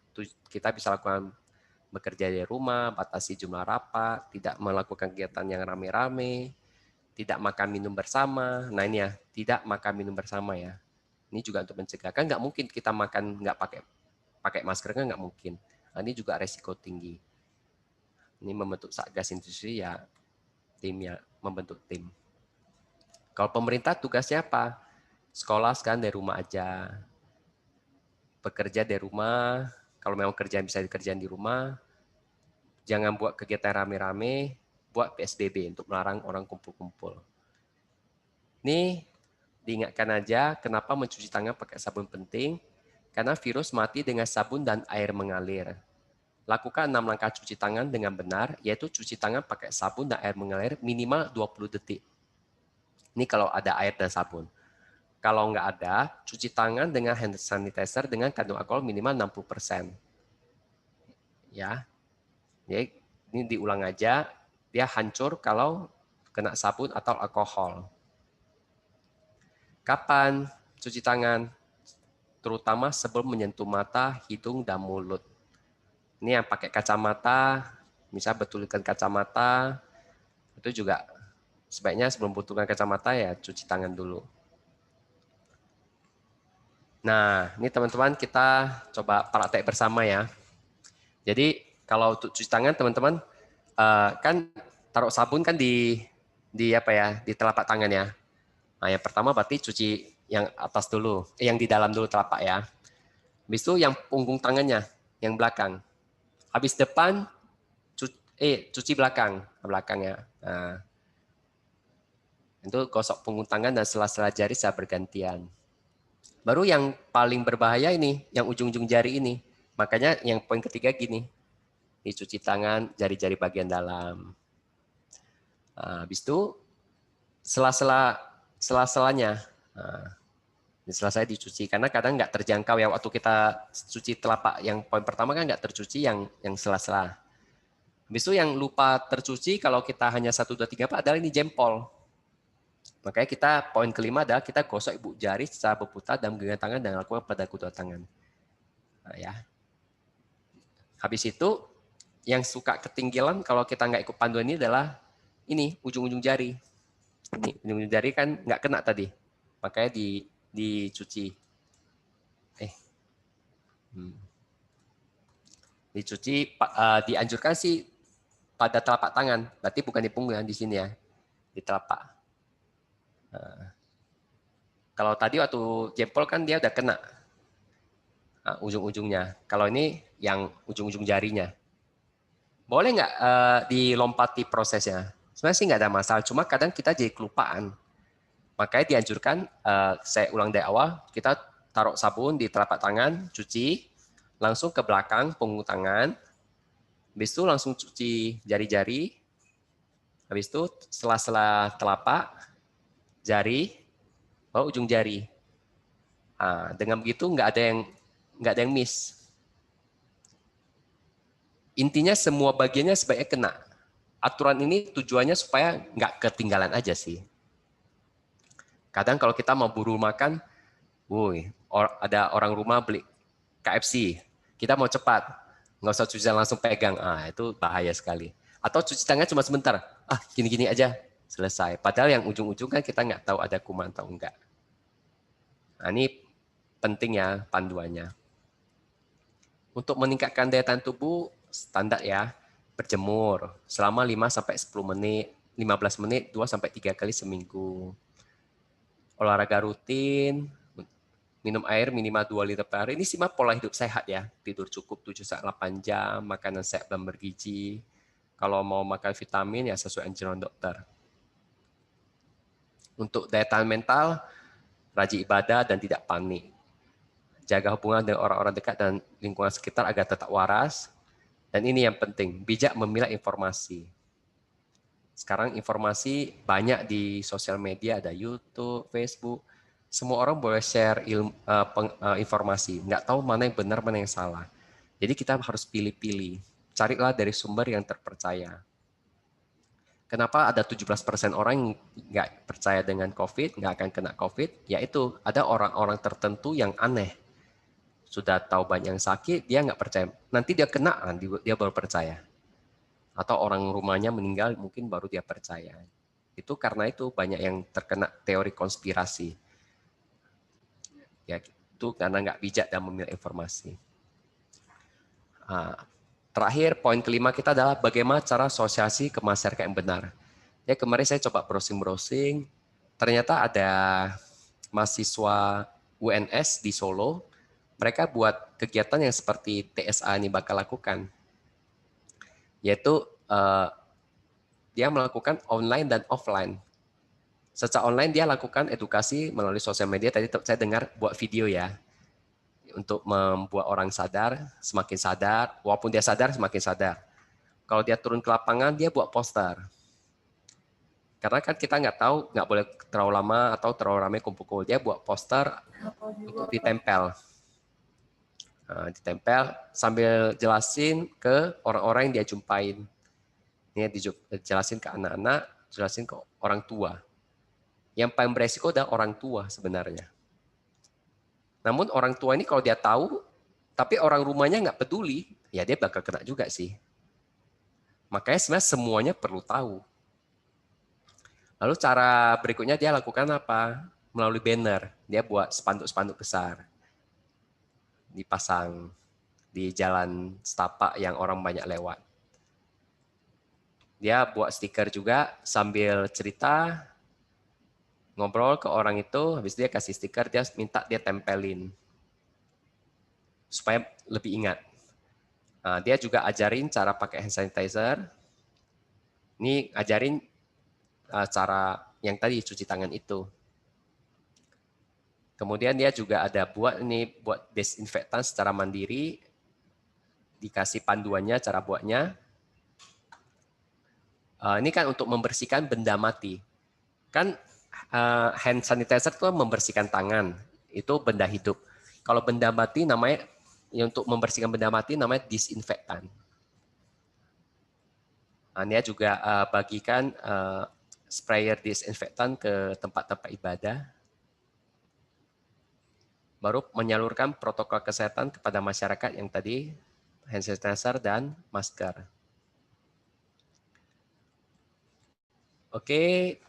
kita bisa lakukan bekerja dari rumah, batasi jumlah rapat, tidak melakukan kegiatan yang rame-rame, tidak makan minum bersama. Nah ini ya, tidak makan minum bersama ya. Ini juga untuk mencegah. Kan nggak mungkin kita makan nggak pakai masker, kan nggak mungkin. Nah, ini juga resiko tinggi. Ini membentuk satgas institusi ya, timnya membentuk tim. Kalau pemerintah tugasnya apa? Sekolah sekarang dari rumah aja. Bekerja dari rumah, kalau memang kerjaan bisa dikerjain di rumah, jangan buat kegiatan rame-rame, buat PSBB untuk melarang orang kumpul-kumpul. Ini diingatkan aja kenapa mencuci tangan pakai sabun penting, karena virus mati dengan sabun dan air mengalir. Lakukan 6 langkah cuci tangan dengan benar, yaitu cuci tangan pakai sabun dan air mengalir minimal 20 detik. Ini kalau ada air dan sabun. Kalau nggak ada, cuci tangan dengan hand sanitizer dengan kandung alkohol minimal 60%. Ya, jadi ini diulang aja, dia hancur kalau kena sabun atau alkohol. Kapan cuci tangan? Terutama sebelum menyentuh mata, hidung, dan mulut. Ini yang pakai kacamata, misal betulkan kacamata, itu juga sebaiknya sebelum betulkan kacamata ya cuci tangan dulu. Nah, ini teman-teman kita coba praktek bersama ya. Jadi kalau untuk cuci tangan teman-teman kan taruh sabun kan di apa ya, di telapak tangan ya. Nah, yang pertama berarti cuci yang atas dulu, yang di dalam dulu telapak ya. Habis itu yang punggung tangannya, yang belakang. Habis depan cuci belakangnya. Nah, itu gosok punggung tangan dan sela-sela jari secara bergantian. Baru yang paling berbahaya ini, yang ujung-ujung jari ini. Makanya yang poin ketiga gini, dicuci tangan jari-jari bagian dalam. Nah, habis itu sela-selanya. Nah, selesai dicuci karena kadang nggak terjangkau ya waktu kita cuci telapak yang poin pertama kan nggak tercuci yang sela-sela. Habis itu yang lupa tercuci kalau kita hanya 1, 2, 3 Pak adalah ini jempol. Makanya kita poin kelima adalah kita gosok ibu jari secara berputar dan menggenggam tangan dan lakukan pada kedua tangan. Nah, ya. Habis itu yang suka ketinggalan kalau kita nggak ikut panduan ini adalah ini ujung-ujung jari. Ini ujung-ujung jari kan nggak kena tadi, makanya dicuci. Dicuci dianjurkan sih pada telapak tangan, berarti bukan di punggung di sini ya, di telapak. Nah, kalau tadi waktu jempol kan dia udah kena ujung-ujungnya. Kalau ini yang ujung-ujung jarinya. Boleh nggak dilompati prosesnya? Sebenarnya sih nggak ada masalah, cuma kadang kita jadi kelupaan. Makanya dianjurkan, saya ulang dari awal, kita taruh sabun di telapak tangan, cuci, langsung ke belakang punggung tangan, habis itu langsung cuci jari-jari, habis itu sela-sela telapak, jari, baru ujung jari. Nah, dengan begitu nggak ada yang miss. Intinya semua bagiannya sebaiknya kena. Aturan ini tujuannya supaya nggak ketinggalan aja sih. Kadang kalau kita mau buru makan, ada orang rumah beli KFC, kita mau cepat, nggak usah cuci langsung pegang, itu bahaya sekali. Atau cuci tangan cuma sebentar, gini-gini aja, selesai. Padahal yang ujung-ujung kan kita nggak tahu ada kuman atau enggak. Nah, ini penting ya panduannya. Untuk meningkatkan daya tahan tubuh, standar ya, berjemur selama 5-10 menit, 15 menit, 2-3 kali seminggu. Olahraga rutin, minum air minimal 2 liter per hari. Ini sih mah pola hidup sehat ya. Tidur cukup 7-8 jam, makanan sehat dan bergizi. Kalau mau makan vitamin ya sesuai anjuran dokter. Untuk daya tahan mental, rajin ibadah dan tidak panik. Jaga hubungan dengan orang-orang dekat dan lingkungan sekitar agar tetap waras. Dan ini yang penting, bijak memilah informasi. Sekarang informasi banyak di sosial media, ada YouTube, Facebook. Semua orang boleh share informasi. Nggak tahu mana yang benar, mana yang salah. Jadi kita harus pilih-pilih. Carilah dari sumber yang terpercaya. Kenapa ada 17% orang yang nggak percaya dengan COVID, nggak akan kena COVID? Yaitu ada orang-orang tertentu yang aneh. Sudah tahu banyak yang sakit, dia nggak percaya. Nanti dia kena, dia baru percaya. Atau orang rumahnya meninggal, mungkin baru dia percaya. Itu karena itu banyak yang terkena teori konspirasi. Ya, itu karena nggak bijak dan memilih informasi. Terakhir, poin kelima kita adalah bagaimana cara sosialisasi ke masyarakat yang benar. Ya, kemarin saya coba browsing-browsing, ternyata ada mahasiswa UNS di Solo, mereka buat kegiatan yang seperti TSA ini bakal lakukan, yaitu dia melakukan online dan offline. Secara online dia lakukan edukasi melalui sosial media, tadi saya dengar buat video ya, untuk membuat orang sadar, semakin sadar, walaupun dia sadar, semakin sadar. Kalau dia turun ke lapangan, dia buat poster. Karena kan kita nggak tahu, nggak boleh terlalu lama atau terlalu ramai kumpul-kumpul. Dia buat poster untuk ditempel. Nah, ditempel sambil jelasin ke orang-orang yang dia jumpain. Ini dijelasin ke anak-anak, jelasin ke orang tua. Yang paling beresiko adalah orang tua sebenarnya. Namun orang tua ini kalau dia tahu, tapi orang rumahnya nggak peduli, ya dia bakal kena juga sih. Makanya sebenarnya semuanya perlu tahu. Lalu cara berikutnya dia lakukan apa? Melalui banner. Dia buat spanduk-spanduk besar. Dipasang di jalan setapak yang orang banyak lewat. Dia buat stiker juga sambil cerita, ngobrol ke orang itu, habis dia kasih stiker, dia minta dia tempelin. Supaya lebih ingat. Nah, dia juga ajarin cara pakai hand sanitizer. Ini ajarin cara yang tadi cuci tangan itu. Kemudian dia juga ada buat desinfektan secara mandiri, dikasih panduannya cara buatnya. Ini kan untuk membersihkan benda mati. Kan hand sanitizer itu membersihkan tangan, itu benda hidup. Kalau benda mati namanya, untuk membersihkan benda mati namanya disinfektan. Dia juga bagikan sprayer disinfektan ke tempat-tempat ibadah. Baru menyalurkan protokol kesehatan kepada masyarakat yang tadi hand sanitizer dan masker. Oke,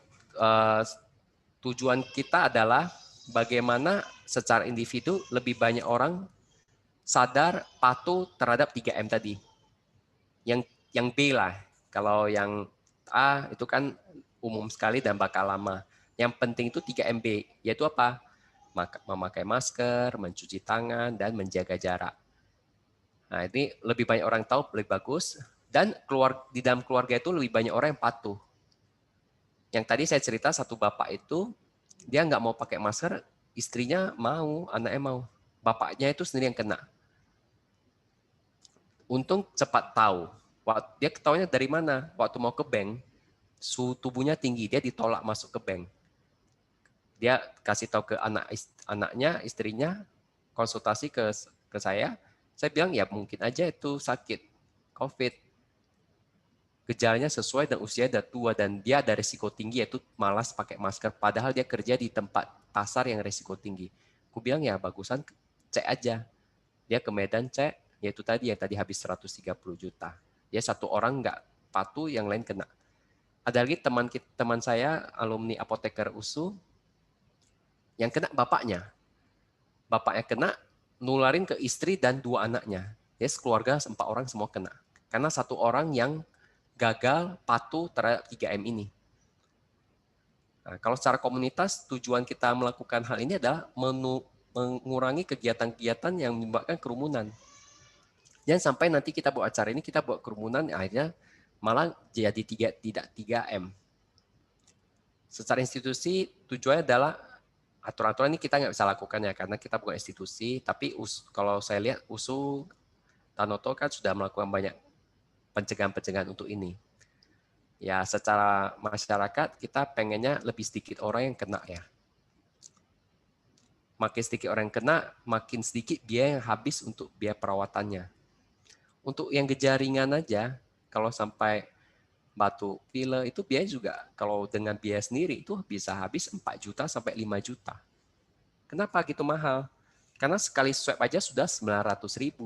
tujuan kita adalah bagaimana secara individu lebih banyak orang sadar patuh terhadap 3M tadi. Yang B lah, kalau yang A itu kan umum sekali dan bakal lama. Yang penting itu 3MB, yaitu apa? Memakai masker, mencuci tangan, dan menjaga jarak. Nah, ini lebih banyak orang tahu, lebih bagus. Dan di dalam keluarga itu lebih banyak orang yang patuh. Yang tadi saya cerita satu bapak itu, dia nggak mau pakai masker, istrinya mau, anaknya mau. Bapaknya itu sendiri yang kena. Untung cepat tahu. Dia ketahuinya dari mana? Waktu mau ke bank, suhu tubuhnya tinggi, dia ditolak masuk ke bank. Dia kasih tahu ke anaknya, istrinya, konsultasi ke saya bilang ya mungkin aja itu sakit COVID. Gejalanya sesuai dan usia udah tua dan dia ada risiko tinggi yaitu malas pakai masker padahal dia kerja di tempat pasar yang risiko tinggi. Aku bilang ya bagusan cek aja. Dia ke Medan cek, yaitu tadi yang tadi habis 130 juta. Dia satu orang nggak patuh, yang lain kena. Ada lagi teman saya alumni apoteker USU yang kena bapaknya. Bapaknya kena, nularin ke istri dan 2 anaknya. Ya, keluarga 4 orang semua kena. Karena satu orang yang gagal patuh terhadap 3M ini. Nah, kalau secara komunitas, tujuan kita melakukan hal ini adalah mengurangi kegiatan-kegiatan yang menyebabkan kerumunan. Jangan sampai nanti kita buat acara ini, kita buat kerumunan, akhirnya malah jadi tidak 3M. Secara institusi, tujuannya adalah aturan-aturan ini kita nggak bisa lakukan ya, karena kita bukan institusi, tapi kalau saya lihat USU, Tanoto kan sudah melakukan banyak pencegahan-pencegahan untuk ini. ya secara masyarakat kita pengennya lebih sedikit orang yang kena ya. Makin sedikit orang yang kena, makin sedikit biaya yang habis untuk biaya perawatannya. Untuk yang gejala ringan aja, kalau sampai batuk pilek itu biaya juga kalau dengan biaya sendiri itu bisa habis 4 juta sampai 5 juta. Kenapa gitu mahal? Karena sekali swab aja sudah 900.000.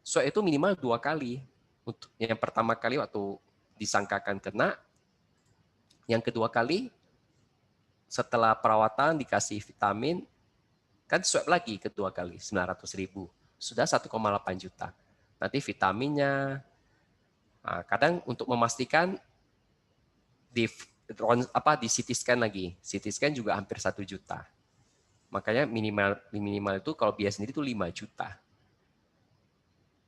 Swab itu minimal 2 kali. Untuk yang pertama kali waktu disangkakan kena, yang kedua kali setelah perawatan dikasih vitamin, kan swab lagi kedua kali 900.000. Sudah 1,8 juta. Nanti vitaminnya, nah, kadang untuk memastikan di CT scan lagi. CT scan juga hampir 1 juta. Makanya minimal itu kalau biaya sendiri itu 5 juta.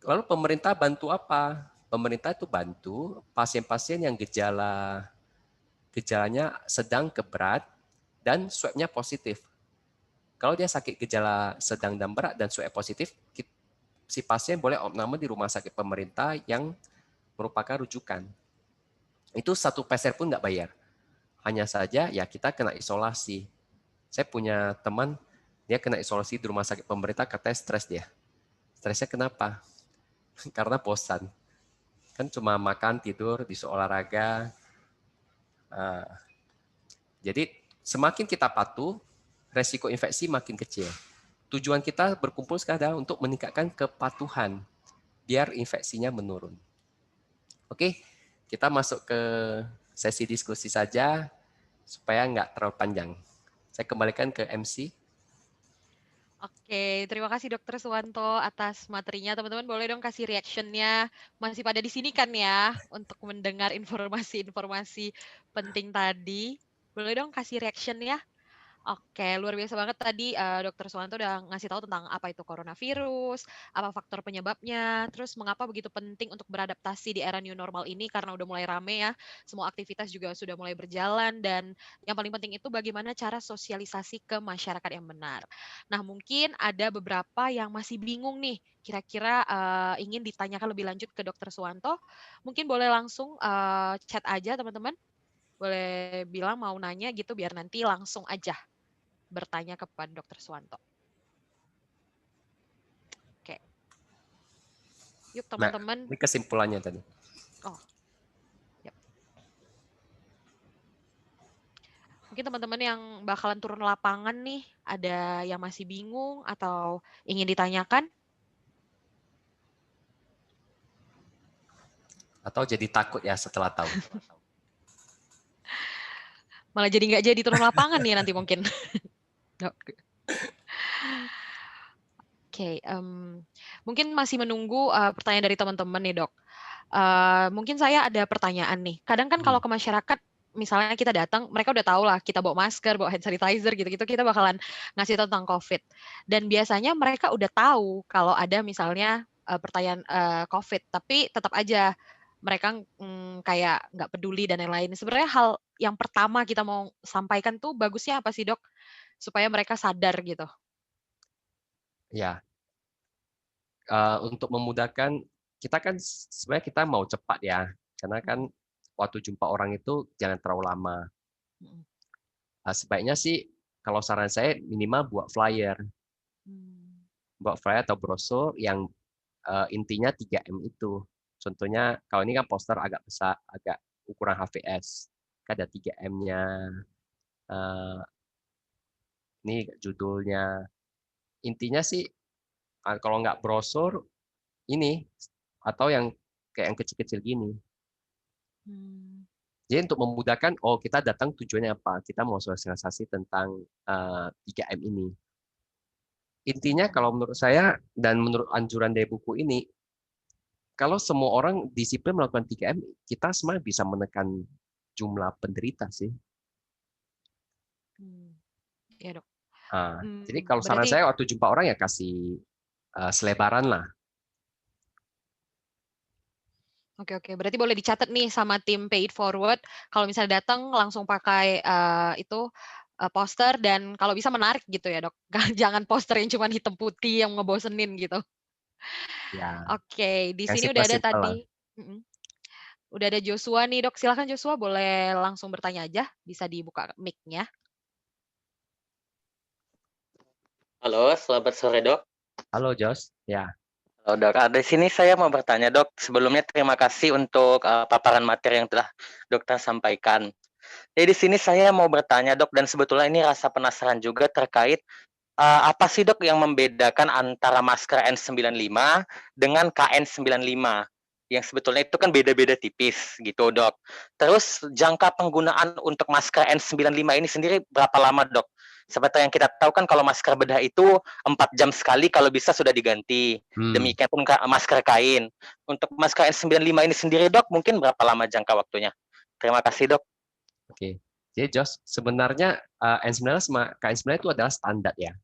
Lalu pemerintah bantu apa? Pemerintah itu bantu pasien-pasien yang gejalanya sedang ke berat dan swabnya positif. Kalau dia sakit gejala sedang dan berat dan swab positif, si pasien boleh opname di rumah sakit pemerintah yang merupakan rujukan. Itu satu peser pun nggak bayar. Hanya saja ya kita kena isolasi. Saya punya teman, dia kena isolasi di rumah sakit pemerintah, katanya stres dia. Stresnya kenapa? Karena bosan. Kan cuma makan, tidur, bisa olahraga. Jadi semakin kita patuh, resiko infeksi makin kecil. Tujuan kita berkumpul sekarang untuk meningkatkan kepatuhan, biar infeksinya menurun. Oke, kita masuk ke sesi diskusi saja, supaya nggak terlalu panjang. Saya kembalikan ke MC. Oke, terima kasih Dokter Suwanto atas materinya. Teman-teman boleh dong kasih reaction-nya. Masih pada di sini kan ya untuk mendengar informasi-informasi penting tadi. Boleh dong kasih reaction ya. Oke, luar biasa banget tadi Dokter Suwanto udah ngasih tahu tentang apa itu coronavirus, apa faktor penyebabnya, terus mengapa begitu penting untuk beradaptasi di era new normal ini karena udah mulai rame ya, semua aktivitas juga sudah mulai berjalan dan yang paling penting itu bagaimana cara sosialisasi ke masyarakat yang benar. Nah, mungkin ada beberapa yang masih bingung nih, kira-kira ingin ditanyakan lebih lanjut ke Dokter Suwanto, mungkin boleh langsung chat aja teman-teman, boleh bilang mau nanya gitu biar nanti langsung aja bertanya kepada Dokter Suwanto. Oke. Yuk Nah, teman-teman. ini kesimpulannya tadi. Oh. Yep. Mungkin teman-teman yang bakalan turun lapangan nih, ada yang masih bingung atau ingin ditanyakan? Atau jadi takut ya setelah tahu. Malah jadi nggak jadi turun lapangan nih nanti mungkin. Oke, mungkin masih menunggu pertanyaan dari teman-teman nih dok. Mungkin saya ada pertanyaan nih. Kadang kan kalau ke masyarakat, misalnya kita datang, mereka udah tahu lah kita bawa masker, bawa hand sanitizer gitu-gitu, kita bakalan ngasih tahu tentang COVID. Dan biasanya mereka udah tahu kalau ada misalnya pertanyaan COVID, tapi tetap aja mereka kayak nggak peduli dan lain-lain. Sebenarnya hal yang pertama kita mau sampaikan tuh bagusnya apa sih dok? Supaya mereka sadar gitu. Ya, untuk memudahkan, kita kan sebenarnya kita mau cepat ya, karena kan waktu jumpa orang itu jangan terlalu lama. Sebaiknya sih, kalau saran saya minimal buat flyer atau brosur yang intinya 3M itu. Contohnya, kalau ini kan poster agak besar, agak ukuran HVS, kan ada 3M-nya. Ini judulnya. Intinya sih, kalau nggak brosur, ini atau yang kayak yang kecil-kecil gini. Jadi untuk memudahkan, oh kita datang tujuannya apa? Kita mau sosialisasi tentang 3M ini. Intinya kalau menurut saya dan menurut anjuran dari buku ini, kalau semua orang disiplin melakukan 3M, kita semua bisa menekan jumlah penderita sih. Ya dok. Jadi kalau saran saya waktu jumpa orang ya kasih selebaran lah. Oke, berarti boleh dicatat nih sama tim Pay It Forward, kalau misalnya datang langsung pakai itu poster dan kalau bisa menarik gitu ya dok, jangan poster yang cuma hitam putih yang ngebosenin gitu. Ya. Oke, di sini udah ada tadi. Udah ada Joshua nih, Dok. Silakan Joshua, boleh langsung bertanya aja, bisa dibuka mic-nya. Halo, selamat sore dok. Halo Jos, ya. Halo dok, di sini saya mau bertanya dok. Sebelumnya terima kasih untuk paparan materi yang telah dokter sampaikan. Jadi di sini saya mau bertanya dok, dan sebetulnya ini rasa penasaran juga terkait apa sih dok yang membedakan antara masker N95 dengan KN95? Yang sebetulnya itu kan beda-beda tipis gitu dok. Terus jangka penggunaan untuk masker N95 ini sendiri berapa lama dok? Seperti yang kita tahu kan kalau masker bedah itu 4 jam sekali kalau bisa sudah diganti. Demikian pun masker kain. Untuk masker N95 ini sendiri dok, mungkin berapa lama jangka waktunya? Terima kasih dok. Oke. Jadi Jos, sebenarnya N19 sama KN9 itu adalah standar ya.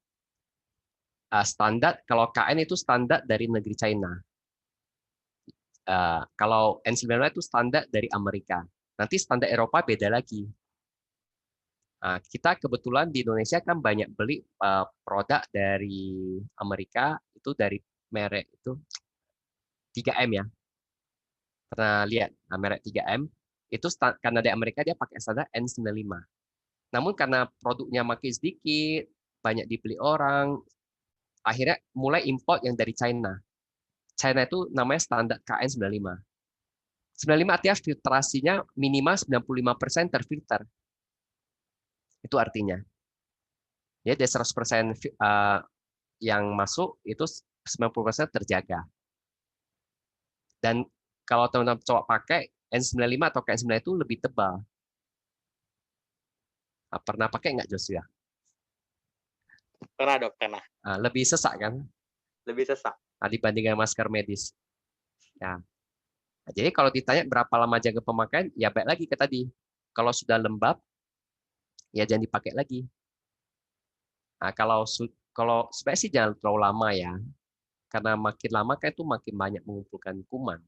Standar, kalau KN itu standar dari negeri China. Kalau N19 itu standar dari Amerika. Nanti standar Eropa beda lagi. Kita kebetulan di Indonesia kan banyak beli produk dari Amerika, itu dari merek itu 3M ya. Pernah lihat merek 3M? Itu karena dari Amerika dia pakai standar N95. Namun karena produknya makin sedikit, banyak dibeli orang, akhirnya mulai import yang dari China. China itu namanya standar KN95. 95 artinya filtrasinya minimal 95% terfilter. Itu artinya. Ya, dari 100% yang masuk itu 90% terjaga. Dan kalau teman-teman coba pakai N95 atau KN95 itu lebih tebal. Pernah pakai nggak Joshua? Pernah dok, pernah. Lebih sesak kan? Lebih sesak. Dibandingkan masker medis. Ya. Jadi kalau ditanya berapa lama jangka pemakaian, ya baik lagi ke tadi. Kalau sudah lembab, ya jangan dipakai lagi. Kalau sebenarnya sih jangan terlalu lama ya, karena makin lama kan itu makin banyak mengumpulkan kuman.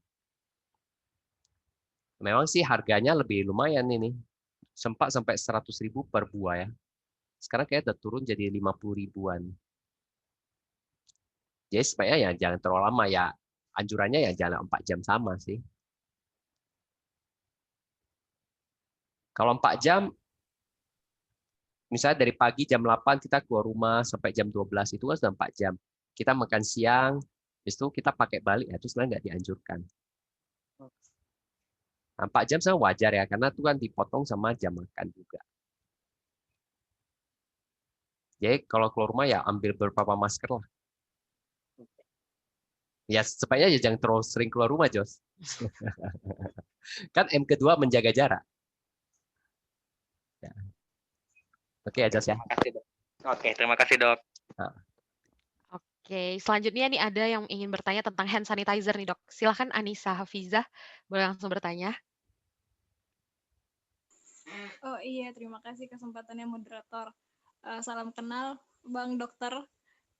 Memang sih harganya lebih lumayan ini, sempat sampai 100.000 per buah ya. Sekarang kayak udah turun jadi 50 ribuan. Jadi sebenarnya ya jangan terlalu lama ya, anjurannya ya jangan 4 jam sama sih. Kalau 4 jam, misalnya dari pagi jam 8 kita keluar rumah sampai jam 12 itu kan sudah 4 jam. Kita makan siang, habis itu kita pakai balik, ya itu sebenarnya nggak dianjurkan. 4 jam sebenarnya wajar ya, karena itu kan dipotong sama jam makan juga. Jadi kalau keluar rumah ya ambil beberapa masker lah. Ya sebaiknya ya jangan terlalu sering keluar rumah, Jos. Kan M kedua menjaga jarak. Ya. Oke, Jos ya. Terima kasih dok. Oke, terima kasih dok. Oke, selanjutnya nih ada yang ingin bertanya tentang hand sanitizer nih dok. Silahkan Anissa Hafizah, boleh langsung bertanya. Oh iya, terima kasih kesempatannya moderator. Salam kenal, Bang Dokter.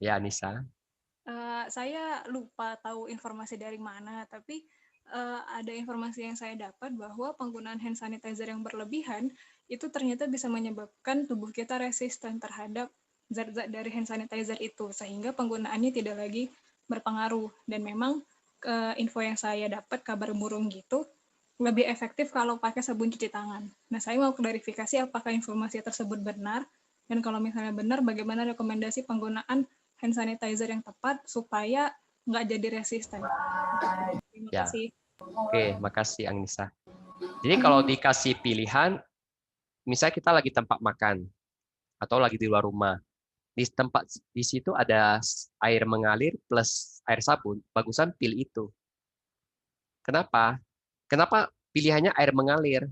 Ya, Anissa. Saya lupa tahu informasi dari mana, tapi ada informasi yang saya dapat bahwa penggunaan hand sanitizer yang berlebihan itu ternyata bisa menyebabkan tubuh kita resisten terhadap zat-zat dari hand sanitizer itu, sehingga penggunaannya tidak lagi berpengaruh. Dan memang info yang saya dapat, kabar burung gitu, lebih efektif kalau pakai sabun cuci tangan. Nah, saya mau klarifikasi apakah informasi tersebut benar, dan kalau misalnya benar, bagaimana rekomendasi penggunaan hand sanitizer yang tepat supaya nggak jadi resisten. Terima kasih. Oke, makasih Anissa. Jadi kalau dikasih pilihan, misalnya kita lagi tempat makan atau lagi di luar rumah, di situ ada air mengalir plus air sabun, bagusan pilih itu. Kenapa? Kenapa pilihannya air mengalir?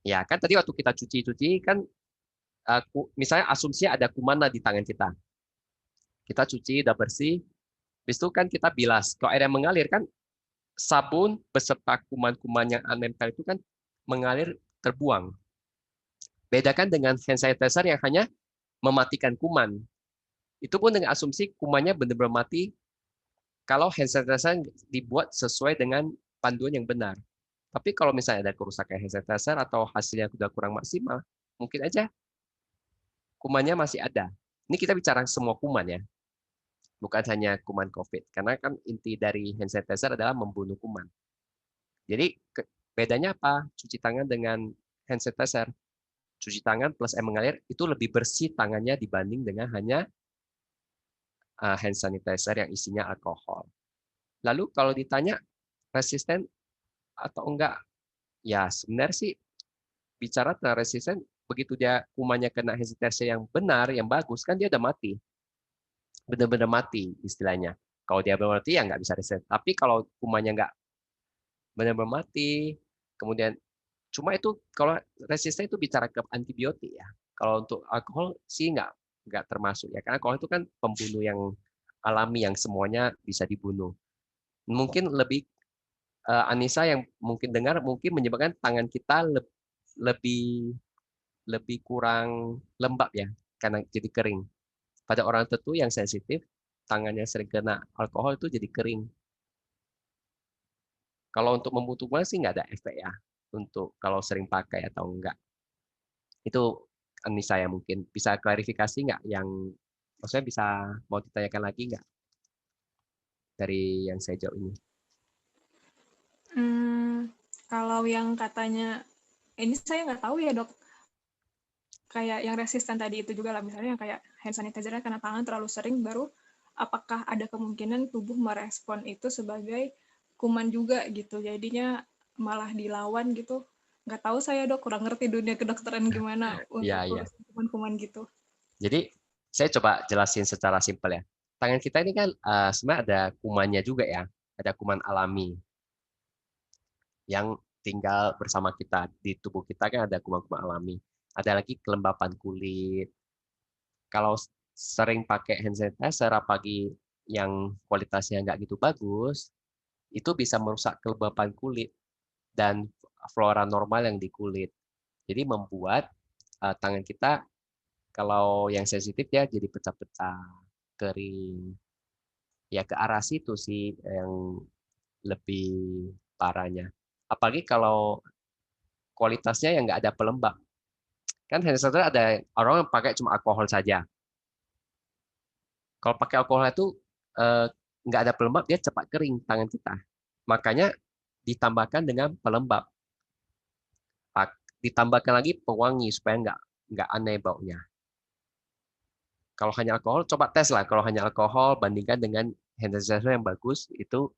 Ya kan tadi waktu kita cuci-cuci kan, misalnya asumsinya ada kuman di tangan kita. Kita cuci udah bersih, habis itu kan kita bilas. Kalau air yang mengalir kan sabun beserta kuman-kuman yang nempel itu kan mengalir terbuang. Bedakan dengan hand sanitizer yang hanya mematikan kuman. Itu pun dengan asumsi kumannya benar-benar mati kalau hand sanitizer dibuat sesuai dengan panduan yang benar. Tapi kalau misalnya ada kerusakan hand sanitizer atau hasilnya sudah kurang maksimal, mungkin aja kumannya masih ada. Ini kita bicara semua kuman ya, bukan hanya kuman COVID. Karena kan inti dari hand sanitizer adalah membunuh kuman. Jadi bedanya apa? Cuci tangan dengan hand sanitizer. Cuci tangan plus air mengalir itu lebih bersih tangannya dibanding dengan hanya hand sanitizer yang isinya alkohol. Lalu kalau ditanya resisten atau enggak, ya sebenarnya sih bicara tentang resisten, begitu dia kumannya kena hand sanitizer yang benar, yang bagus, kan dia udah mati. Benar-benar mati istilahnya. Kalau dia benar mati ya nggak bisa resisten. Tapi kalau kumannya nggak benar-benar mati, kemudian cuma itu kalau resisten itu bicara ke antibiotik ya. Kalau untuk alkohol sih nggak termasuk ya, karena alkohol itu kan pembunuh yang alami yang semuanya bisa dibunuh. Mungkin lebih Anissa yang mungkin dengar mungkin menyebabkan tangan kita lebih lebih kurang lembab ya, karena jadi kering. Pada orang tertentu yang sensitif, tangannya sering kena alkohol itu jadi kering. Kalau untuk membutuhkan sih nggak ada efek ya, untuk kalau sering pakai atau enggak. Itu Anissa ya mungkin bisa klarifikasi nggak yang maksudnya bisa mau ditanyakan lagi nggak dari yang saya jawab ini? Kalau yang katanya, ini saya nggak tahu ya dok, kayak yang resisten tadi itu juga lah, misalnya yang kayak hand sanitizer karena tangan terlalu sering, baru apakah ada kemungkinan tubuh merespon itu sebagai kuman juga gitu, jadinya malah dilawan gitu. Nggak tahu saya dok, kurang ngerti dunia kedokteran gimana untuk Ya, ya. urusan kuman-kuman gitu. Jadi saya coba jelasin secara simpel ya. Tangan kita ini kan sebenarnya ada kumannya juga ya, ada kuman alami yang tinggal bersama kita di tubuh kita kan ada kuman-kuman alami. Ada lagi kelembapan kulit. Kalau sering pakai hand sanitizer, apalagi yang kualitasnya nggak gitu bagus, itu bisa merusak kelembapan kulit dan flora normal yang di kulit. Jadi membuat tangan kita kalau yang sensitif ya jadi pecah-pecah, kering. Ya ke arah situ sih yang lebih parahnya. Apalagi kalau kualitasnya yang nggak ada pelembab. Kan hand sanitizer ada orang yang pakai cuma alkohol saja. Kalau pakai alkohol itu nggak ada pelembab, dia cepat kering tangan kita. Makanya ditambahkan dengan pelembab. Ditambahkan lagi pewangi supaya nggak aneh baunya. Kalau hanya alkohol, coba tes lah. Kalau hanya alkohol, bandingkan dengan hand sanitizer yang bagus, itu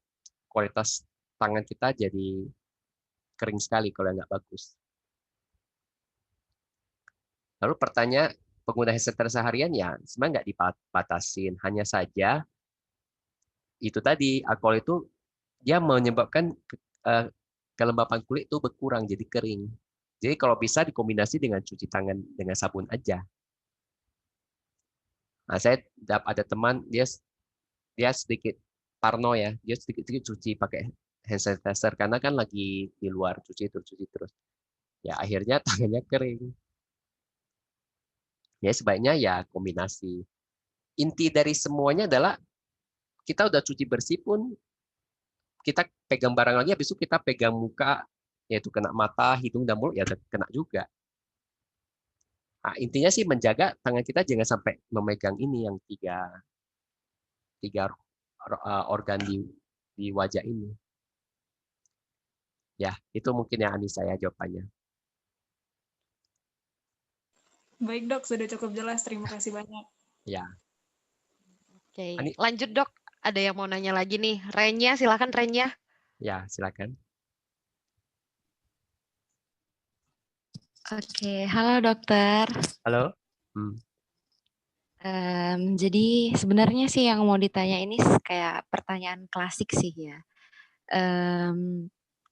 kualitas tangan kita jadi kering sekali kalau nggak bagus. Lalu pertanyaan, pengguna hand sanitizer seharian ya sebenarnya nggak dibatasin. Hanya saja itu tadi, alkohol itu dia menyebabkan kelembapan kulit itu berkurang, jadi kering. Jadi kalau bisa dikombinasi dengan cuci tangan dengan sabun aja. Nah, saya ada teman dia sedikit parno ya, dia sedikit cuci pakai hand sanitizer karena kan lagi di luar cuci terus. Ya akhirnya tangannya kering. Ya sebaiknya ya kombinasi. Inti dari semuanya adalah kita udah cuci bersih pun kita pegang barang lagi, habis itu kita pegang muka, yaitu kena mata, hidung, dan mulut, ya kena juga. Nah, intinya sih menjaga tangan kita jangan sampai memegang ini yang tiga organ di wajah ini. Ya, itu mungkin yang Anissa ya jawabannya. Baik dok, sudah cukup jelas. Terima kasih banyak. Ya. Oke, lanjut dok. Ada yang mau nanya lagi nih. Renya, silakan Renya. Ya, silakan. Oke, halo dokter. Halo. Jadi sebenarnya sih yang mau ditanya ini kayak pertanyaan klasik sih ya.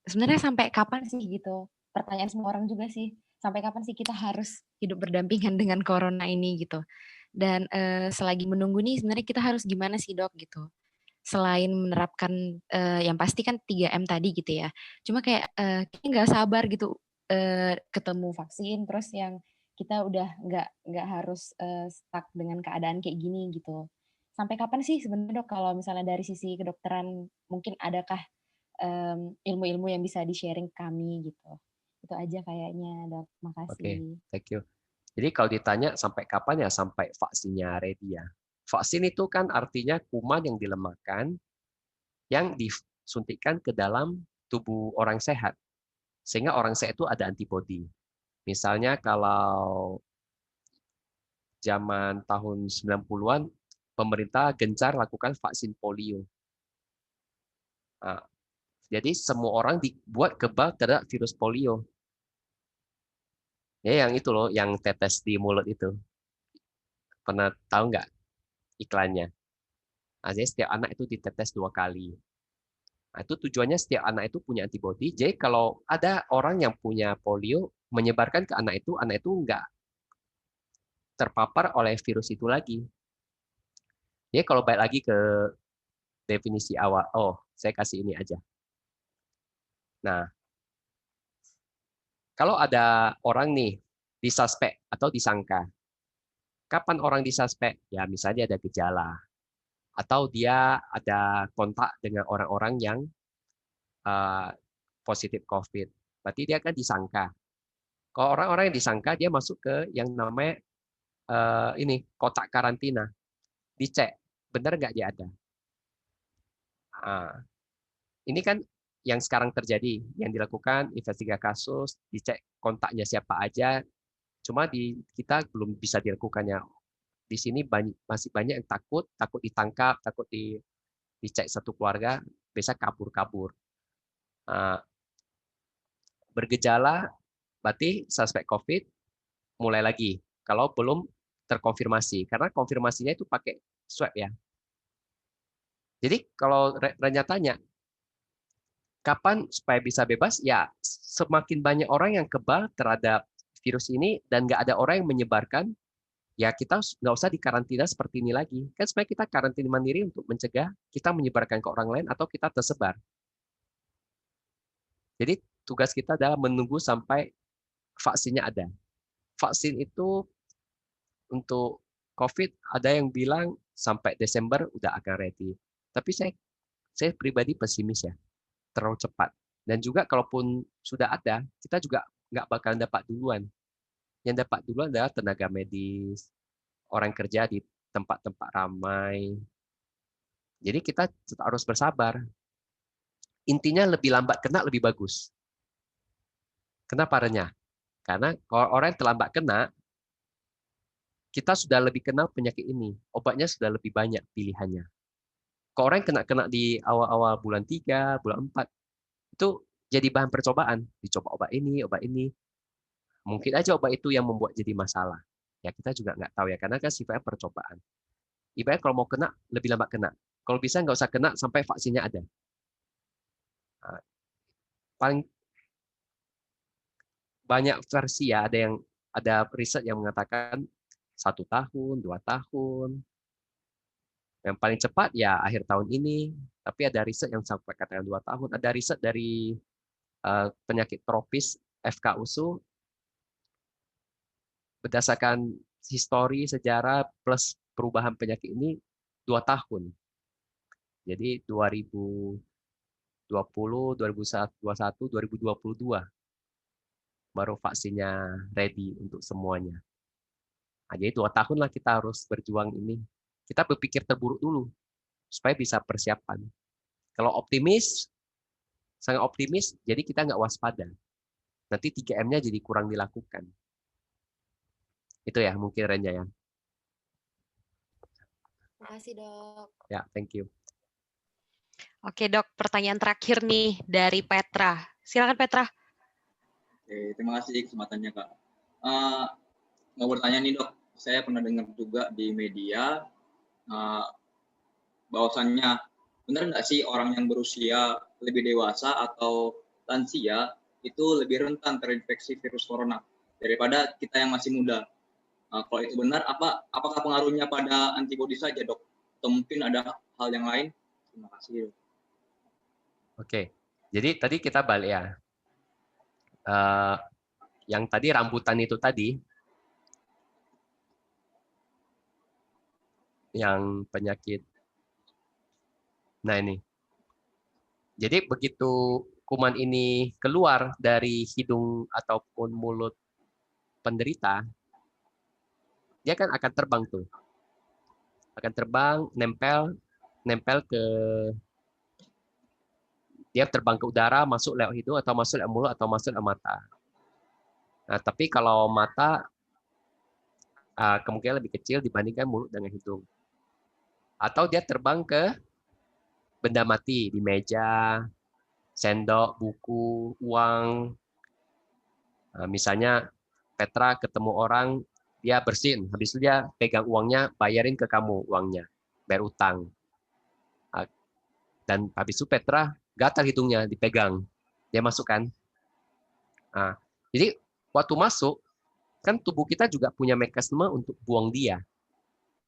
Sebenarnya sampai kapan sih gitu? Pertanyaan semua orang juga sih. Sampai kapan sih kita harus hidup berdampingan dengan corona ini gitu? Dan selagi menunggu nih sebenarnya kita harus gimana sih dok gitu? Selain menerapkan yang pasti kan 3M tadi gitu ya. Cuma kayak kita nggak sabar gitu ketemu vaksin terus yang kita udah nggak harus stuck dengan keadaan kayak gini gitu. Sampai kapan sih sebenarnya dok kalau misalnya dari sisi kedokteran mungkin adakah ilmu-ilmu yang bisa di-sharing kami gitu. Itu aja kayaknya dok. Makasih. Oke, thank you. Jadi kalau ditanya sampai kapan ya sampai vaksinnya ready ya. Vaksin itu kan artinya kuman yang dilemahkan yang disuntikkan ke dalam tubuh orang sehat, sehingga orang sehat itu ada antibodi. Misalnya kalau zaman tahun 90-an, pemerintah gencar lakukan vaksin polio. Nah, jadi semua orang dibuat kebal terhadap virus polio. Ya, yang itu loh, yang tetes di mulut itu. Pernah tahu nggak iklannya? Nah, jadi setiap anak itu ditetes 2 kali. Nah, itu tujuannya setiap anak itu punya antibodi. Jadi kalau ada orang yang punya polio, menyebarkan ke anak itu nggak terpapar oleh virus itu lagi. Jadi kalau balik lagi ke definisi awal, saya kasih ini aja. Nah, kalau ada orang nih disuspek atau disangka, kapan orang disuspek? Ya misalnya ada gejala, atau dia ada kontak dengan orang-orang yang positif COVID. Berarti dia akan disangka. Kalau orang-orang yang disangka, dia masuk ke yang namanya ini kotak karantina, dicek benar nggak dia ada. Nah, ini kan yang sekarang terjadi, yang dilakukan investigasi kasus, dicek kontaknya siapa aja. Cuma di kita belum bisa dilakukannya. Di sini masih banyak yang takut ditangkap, takut dicek satu keluarga, bisa kabur-kabur. Nah, bergejala, berarti suspek COVID, mulai lagi. Kalau belum terkonfirmasi, karena konfirmasinya itu pakai swab ya. Jadi kalau Renya tanya, kapan supaya bisa bebas? Ya, semakin banyak orang yang kebal terhadap virus ini dan nggak ada orang yang menyebarkan, ya kita nggak usah dikarantina seperti ini lagi. Kan supaya kita karantina mandiri untuk mencegah kita menyebarkan ke orang lain atau kita tersebar. Jadi tugas kita adalah menunggu sampai vaksinnya ada. Vaksin itu untuk COVID ada yang bilang sampai Desember udah akan ready. Tapi saya pribadi pesimis ya, terlalu cepat. Dan juga kalaupun sudah ada, kita juga nggak bakalan dapat duluan. Yang dapat duluan adalah tenaga medis, orang kerja di tempat-tempat ramai. Jadi kita harus bersabar. Intinya lebih lambat kena lebih bagus. Kenapa Renya? Karena kalau orang yang terlambat kena, kita sudah lebih kenal penyakit ini. Obatnya sudah lebih banyak pilihannya. Kalau orang yang kena di awal-awal bulan 3, bulan 4, itu jadi bahan percobaan. Dicoba obat ini. Mungkin aja obat itu yang membuat jadi masalah. Ya kita juga nggak tahu ya, karena kan sifatnya percobaan. Ibaratnya kalau mau kena, lebih lambat kena. Kalau bisa nggak usah kena sampai vaksinnya ada. Nah, paling banyak versi ya, ada riset yang mengatakan 1 tahun, 2 tahun. Yang paling cepat ya akhir tahun ini, tapi ada riset yang sampai katakan 2 tahun. Ada riset dari penyakit tropis FKUSU berdasarkan histori sejarah plus perubahan penyakit ini 2 tahun. Jadi 2020, 2021, 2022 baru vaksinnya ready untuk semuanya. Nah, jadi 2 tahun lah kita harus berjuang ini. Kita berpikir terburuk dulu supaya bisa persiapan. Kalau optimis, sangat optimis, jadi kita nggak waspada. Nanti 3M-nya jadi kurang dilakukan. Itu ya mungkin Renya ya. Terima kasih, Dok. Ya, thank you. Oke, Dok, pertanyaan terakhir nih dari Petra. Silakan Petra. Oke, terima kasih kesempatannya Kak. Mau bertanya nih Dok, saya pernah dengar juga di media bahwasannya benar nggak sih orang yang berusia lebih dewasa atau lansia itu lebih rentan terinfeksi virus corona daripada kita yang masih muda? Kalau itu benar, apakah pengaruhnya pada antibodi saja Dok? Atau mungkin ada hal yang lain? Terima kasih Dok. Oke, jadi tadi kita balik ya. Yang tadi rambutan itu tadi, yang penyakit. Nah ini. Jadi begitu kuman ini keluar dari hidung ataupun mulut penderita, dia kan akan terbang tuh. Akan terbang, nempel ke Dia terbang ke udara, masuk lewat hidung, atau masuk lewat mulut, atau masuk lewat mata. Nah, tapi kalau mata kemungkinan lebih kecil dibandingkan mulut dengan hidung. Atau dia terbang ke benda mati di meja, sendok, buku, uang. Nah, misalnya Petra ketemu orang, dia bersin, habis itu dia pegang uangnya, bayarin ke kamu uangnya, bayar utang. Dan habis itu Petra gatal hidungnya, dipegang, dia masukkan. Nah, jadi waktu masuk, kan tubuh kita juga punya mekanisme untuk buang dia.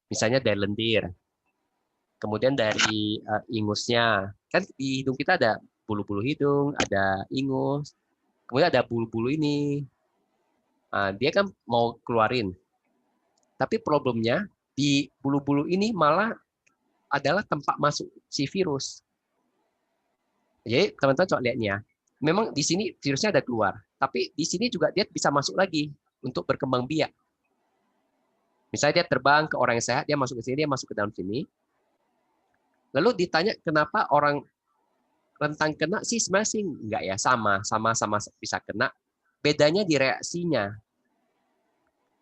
Misalnya dari lendir, kemudian dari ingusnya. Kan di hidung kita ada bulu-bulu hidung, ada ingus, kemudian ada bulu-bulu ini. Nah, dia kan mau keluarin. Tapi problemnya di bulu-bulu ini malah adalah tempat masuk si virus. Jadi teman-teman coba lihat nih ya. Memang di sini virusnya ada keluar, tapi di sini juga dia bisa masuk lagi untuk berkembang biak. Misalnya dia terbang ke orang yang sehat, dia masuk ke sini, dia masuk ke dalam sini. Lalu ditanya kenapa orang rentan kena sih sebenarnya sih enggak ya, sama bisa kena. Bedanya di reaksinya.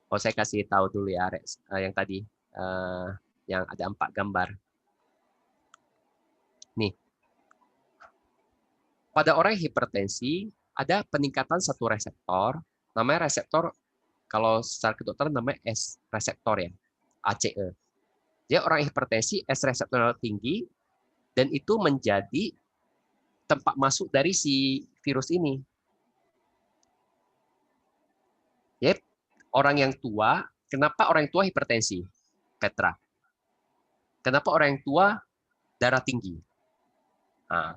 Oh, saya kasih tahu dulu ya yang tadi yang ada 4 gambar. Nih. Pada orang yang hipertensi ada peningkatan satu reseptor, namanya reseptor kalau secara kedokteran namanya S reseptor ya, ACE. Jadi orang hipertensi S reseptor tinggi dan itu menjadi tempat masuk dari si virus ini. Jadi orang yang tua, kenapa orang yang tua hipertensi? Petra. Kenapa orang yang tua darah tinggi? Nah,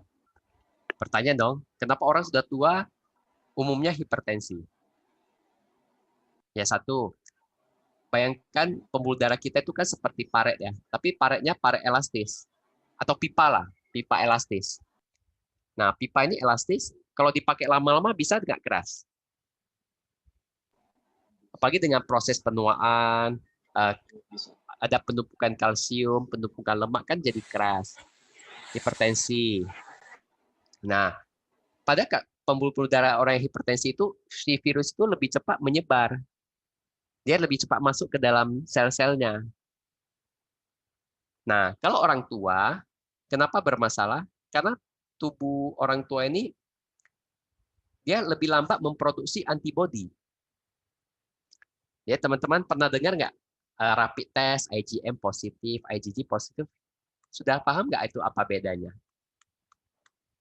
pertanyaan dong, kenapa orang sudah tua umumnya hipertensi? Ya satu, bayangkan pembuluh darah kita itu kan seperti paret ya, tapi paretnya paret elastis atau pipa lah, pipa elastis. Nah, pipa ini elastis, kalau dipakai lama-lama bisa nggak keras? Apalagi dengan proses penuaan, ada penumpukan kalsium, penumpukan lemak kan jadi keras. Hipertensi. Nah, pada pembuluh darah orang yang hipertensi itu, si virus itu lebih cepat menyebar. Dia lebih cepat masuk ke dalam sel-selnya. Nah, kalau orang tua, kenapa bermasalah? Karena tubuh orang tua ini dia lebih lambat memproduksi antibodi. Ya, teman-teman pernah dengar nggak rapid test, IgM positif, IgG positif? Sudah paham nggak itu apa bedanya?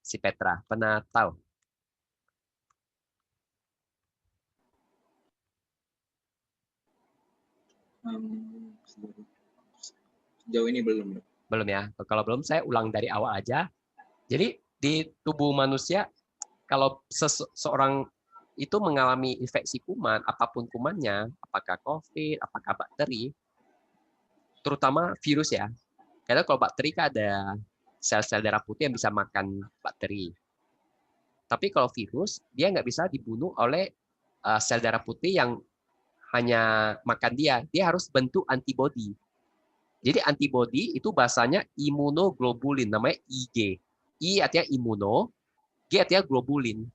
Si Petra, pernah tahu? Sejauh ini belum. Belum ya. Kalau belum, saya ulang dari awal aja. Jadi di tubuh manusia, kalau seseorang itu mengalami infeksi kuman, apapun kumannya, apakah COVID, apakah bakteri, terutama virus ya. Karena kalau bakteri kan ada sel-sel darah putih yang bisa makan bakteri. Tapi kalau virus, dia nggak bisa dibunuh oleh sel darah putih yang hanya makan dia. Dia harus bentuk antibodi. Jadi antibodi itu bahasanya imunoglobulin, namanya IG. I artinya imuno, G artinya globulin.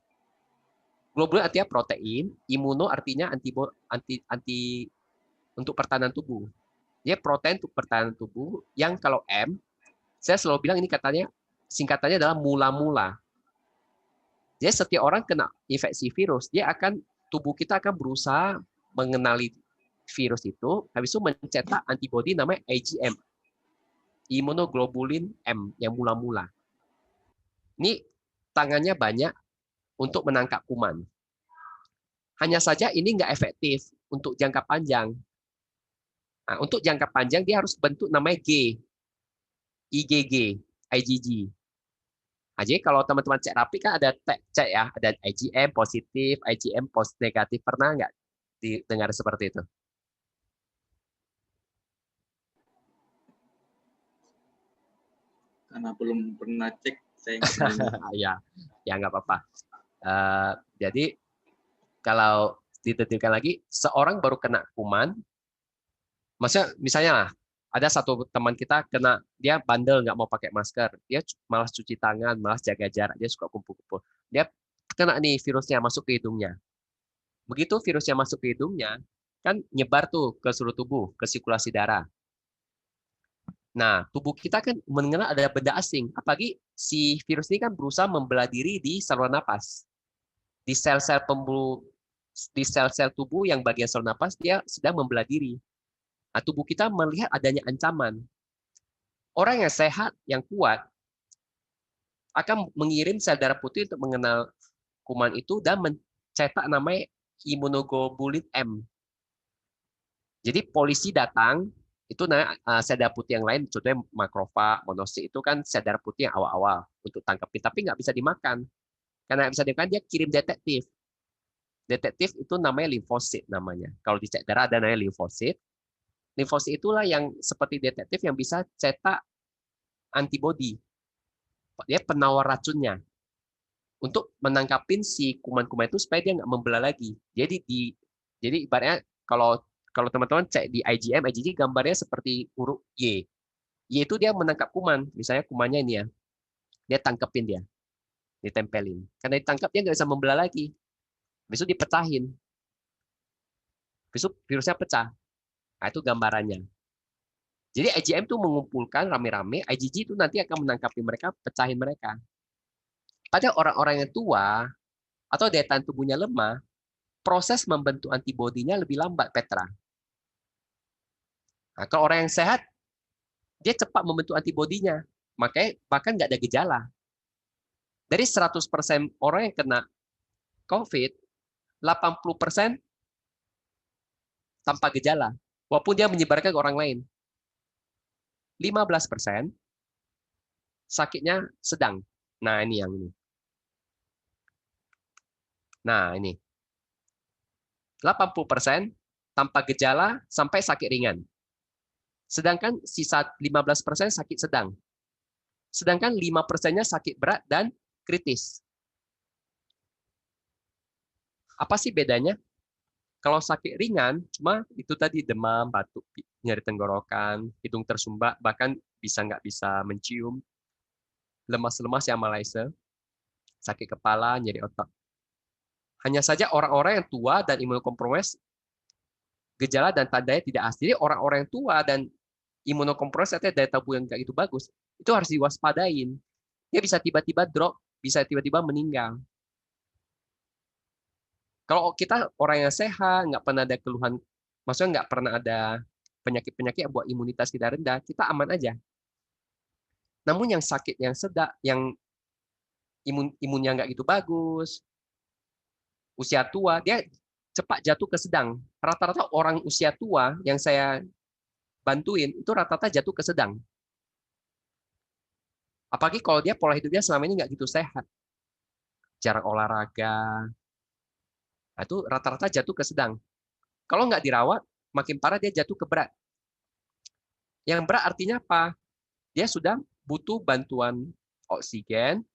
Globulin artinya protein, imuno artinya anti untuk pertahanan tubuh. Dia protein untuk pertahanan tubuh yang kalau M, saya selalu bilang ini katanya singkatannya adalah mula-mula. Jadi setiap orang kena infeksi virus, tubuh kita akan berusaha mengenali virus itu, habis itu mencetak antibodi namanya IgM, imunoglobulin M yang mula-mula. Ini tangannya banyak untuk menangkap kuman. Hanya saja ini nggak efektif untuk jangka panjang. Nah, untuk jangka panjang dia harus bentuk namanya G, IgG, IgG. Nah, jadi kalau teman-teman cek rapi kan ada cek ya, ada IgM positif, IgM negatif. Pernah nggak didengar seperti itu? Karena belum pernah cek, saya ya nggak apa-apa. Jadi kalau ditentukan lagi, seorang baru kena kuman, misalnya lah, Ada satu teman kita kena, dia bandel nggak mau pakai masker, dia malas cuci tangan, malas jaga jarak, dia suka kumpul-kumpul. Dia kena nih virusnya masuk ke hidungnya. Begitu virusnya masuk ke hidungnya, kan nyebar tuh ke seluruh tubuh, ke sirkulasi darah. Nah, tubuh kita kan mengenal ada benda asing, apalagi si virus ini kan berusaha membelah diri di saluran napas. Di sel-sel pembuluh, di sel-sel tubuh yang bagian saluran napas, dia sedang membelah diri. Nah, tubuh kita melihat adanya ancaman. Orang yang sehat, yang kuat, akan mengirim sel darah putih untuk mengenal kuman itu dan mencetak namanya imunoglobulin M. Jadi polisi datang, itu sel darah putih yang lain, contohnya makrofag, monosit, itu kan sel darah putih yang awal-awal untuk tangkapin, tapi nggak bisa dimakan. Karena nggak bisa dimakan, dia kirim detektif. Detektif itu namanya limfosit namanya. Kalau dicek darah ada namanya limfosit. Limfosit itulah yang seperti detektif yang bisa cetak antibodi. Dia penawar racunnya untuk menangkapin si kuman-kuman itu supaya dia nggak membelah lagi. Jadi ibaratnya kalau teman-teman cek di IgG gambarnya seperti huruf Y. Y itu dia menangkap kuman. Misalnya kumannya ini ya, dia tangkepin dia, ditempelin. Karena ditangkap dia nggak bisa membelah lagi. Besok dipecahin. Besok virusnya pecah. Nah, itu gambarannya. Jadi IgM itu mengumpulkan rame-rame, IgG itu nanti akan menangkapi mereka, pecahin mereka. Pada orang-orang yang tua atau daya tahan tubuhnya lemah, proses membentuk antibodinya lebih lambat, Petra. Nah, kalau orang yang sehat, dia cepat membentuk antibodinya, makanya bahkan nggak ada gejala. Dari 100% orang yang kena COVID, 80% tanpa gejala, walaupun dia menyebarkan ke orang lain. 15% sakitnya sedang. Nah, ini yang ini. Nah, ini. 80% tanpa gejala sampai sakit ringan. Sedangkan sisa 15% sakit sedang. Sedangkan 5%-nya sakit berat dan kritis. Apa sih bedanya? Kalau sakit ringan, cuma itu tadi demam, batuk, nyeri tenggorokan, hidung tersumbat, bahkan nggak bisa mencium, lemas-lemas yang malaise, sakit kepala, nyeri otak. Hanya saja orang-orang yang tua dan imunokompromis, gejala dan tandanya tidak asli. Jadi orang-orang yang tua dan imunokompromis artinya daya tubuh yang nggak itu bagus, itu harus diwaspadain. Dia bisa tiba-tiba drop, bisa tiba-tiba meninggal. Kalau kita orang yang sehat, nggak pernah ada keluhan, maksudnya nggak pernah ada penyakit-penyakit yang buat imunitas kita rendah, kita aman aja. Namun yang sakit, yang sedang, yang imunnya nggak gitu bagus, usia tua, dia cepat jatuh ke sedang. Rata-rata orang usia tua yang saya bantuin, itu rata-rata jatuh ke sedang. Apalagi kalau dia pola hidupnya selama ini nggak gitu sehat. Jarang olahraga, nah, itu rata-rata jatuh ke sedang. Kalau nggak dirawat, makin parah dia jatuh ke berat. Yang berat artinya apa? Dia sudah butuh bantuan oksigen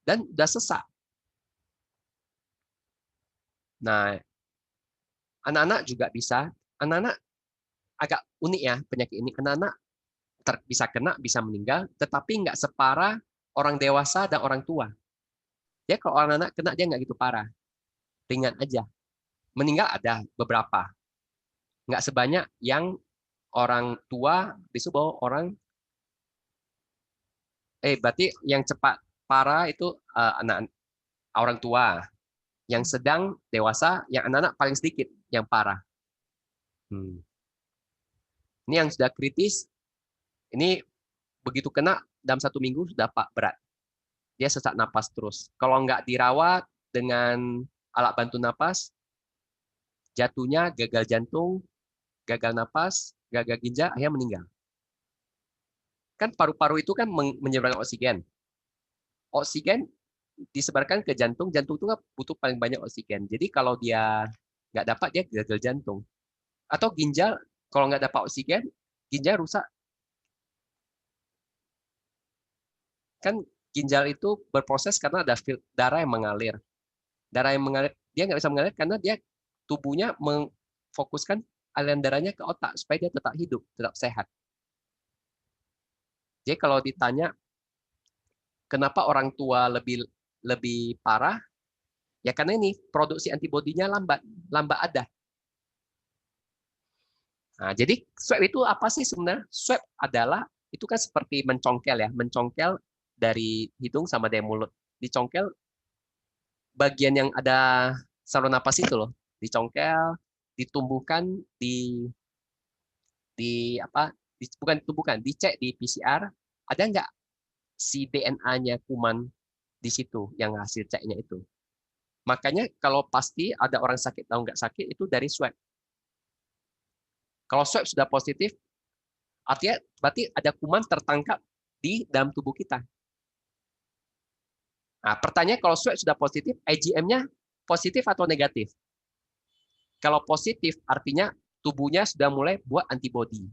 dan udah sesak. Nah, anak-anak juga bisa. Anak-anak agak unik ya penyakit ini. Anak-anak bisa kena, bisa meninggal, tetapi nggak separah orang dewasa dan orang tua. Dia kalau anak-anak kena, dia nggak gitu parah. Ringan aja. Meninggal ada beberapa. Nggak sebanyak yang orang tua, besok bawa berarti yang cepat parah itu anak orang tua. Yang sedang dewasa, yang anak-anak paling sedikit yang parah. Ini yang sudah kritis, ini begitu kena dalam 1 minggu sudah berat. Dia sesak napas terus. Kalau nggak dirawat dengan alat bantu napas, jatuhnya gagal jantung, gagal napas, gagal ginjal, akhirnya meninggal. Kan paru-paru itu kan menyebarkan oksigen. Oksigen disebarkan ke jantung, jantung itu kan butuh paling banyak oksigen. Jadi kalau dia nggak dapat, dia gagal jantung. Atau ginjal, kalau nggak dapat oksigen, ginjal rusak. Kan ginjal itu berproses karena ada darah yang mengalir. Darah yang mengalir, dia nggak bisa mengalir karena dia tubuhnya memfokuskan aliran darahnya ke otak supaya dia tetap hidup, tetap sehat. Jadi kalau ditanya kenapa orang tua lebih parah, ya karena ini produksi antibodinya lambat ada. Nah, jadi swab itu apa sih sebenarnya? Swab adalah itu kan seperti mencongkel ya, mencongkel dari hidung sama dari mulut. Dicongkel bagian yang ada saluran napas itu loh, dicongkel, ditumbuhkan di apa? Bukan ditumbuhkan, dicek di PCR ada nggak si DNA-nya kuman di situ yang hasil ceknya itu. Makanya kalau pasti ada orang sakit atau nggak sakit itu dari swab. Kalau swab sudah positif, artinya berarti ada kuman tertangkap di dalam tubuh kita. Nah, pertanyaan kalau swab sudah positif, IgM-nya positif atau negatif? Kalau positif, artinya tubuhnya sudah mulai buat antibodi.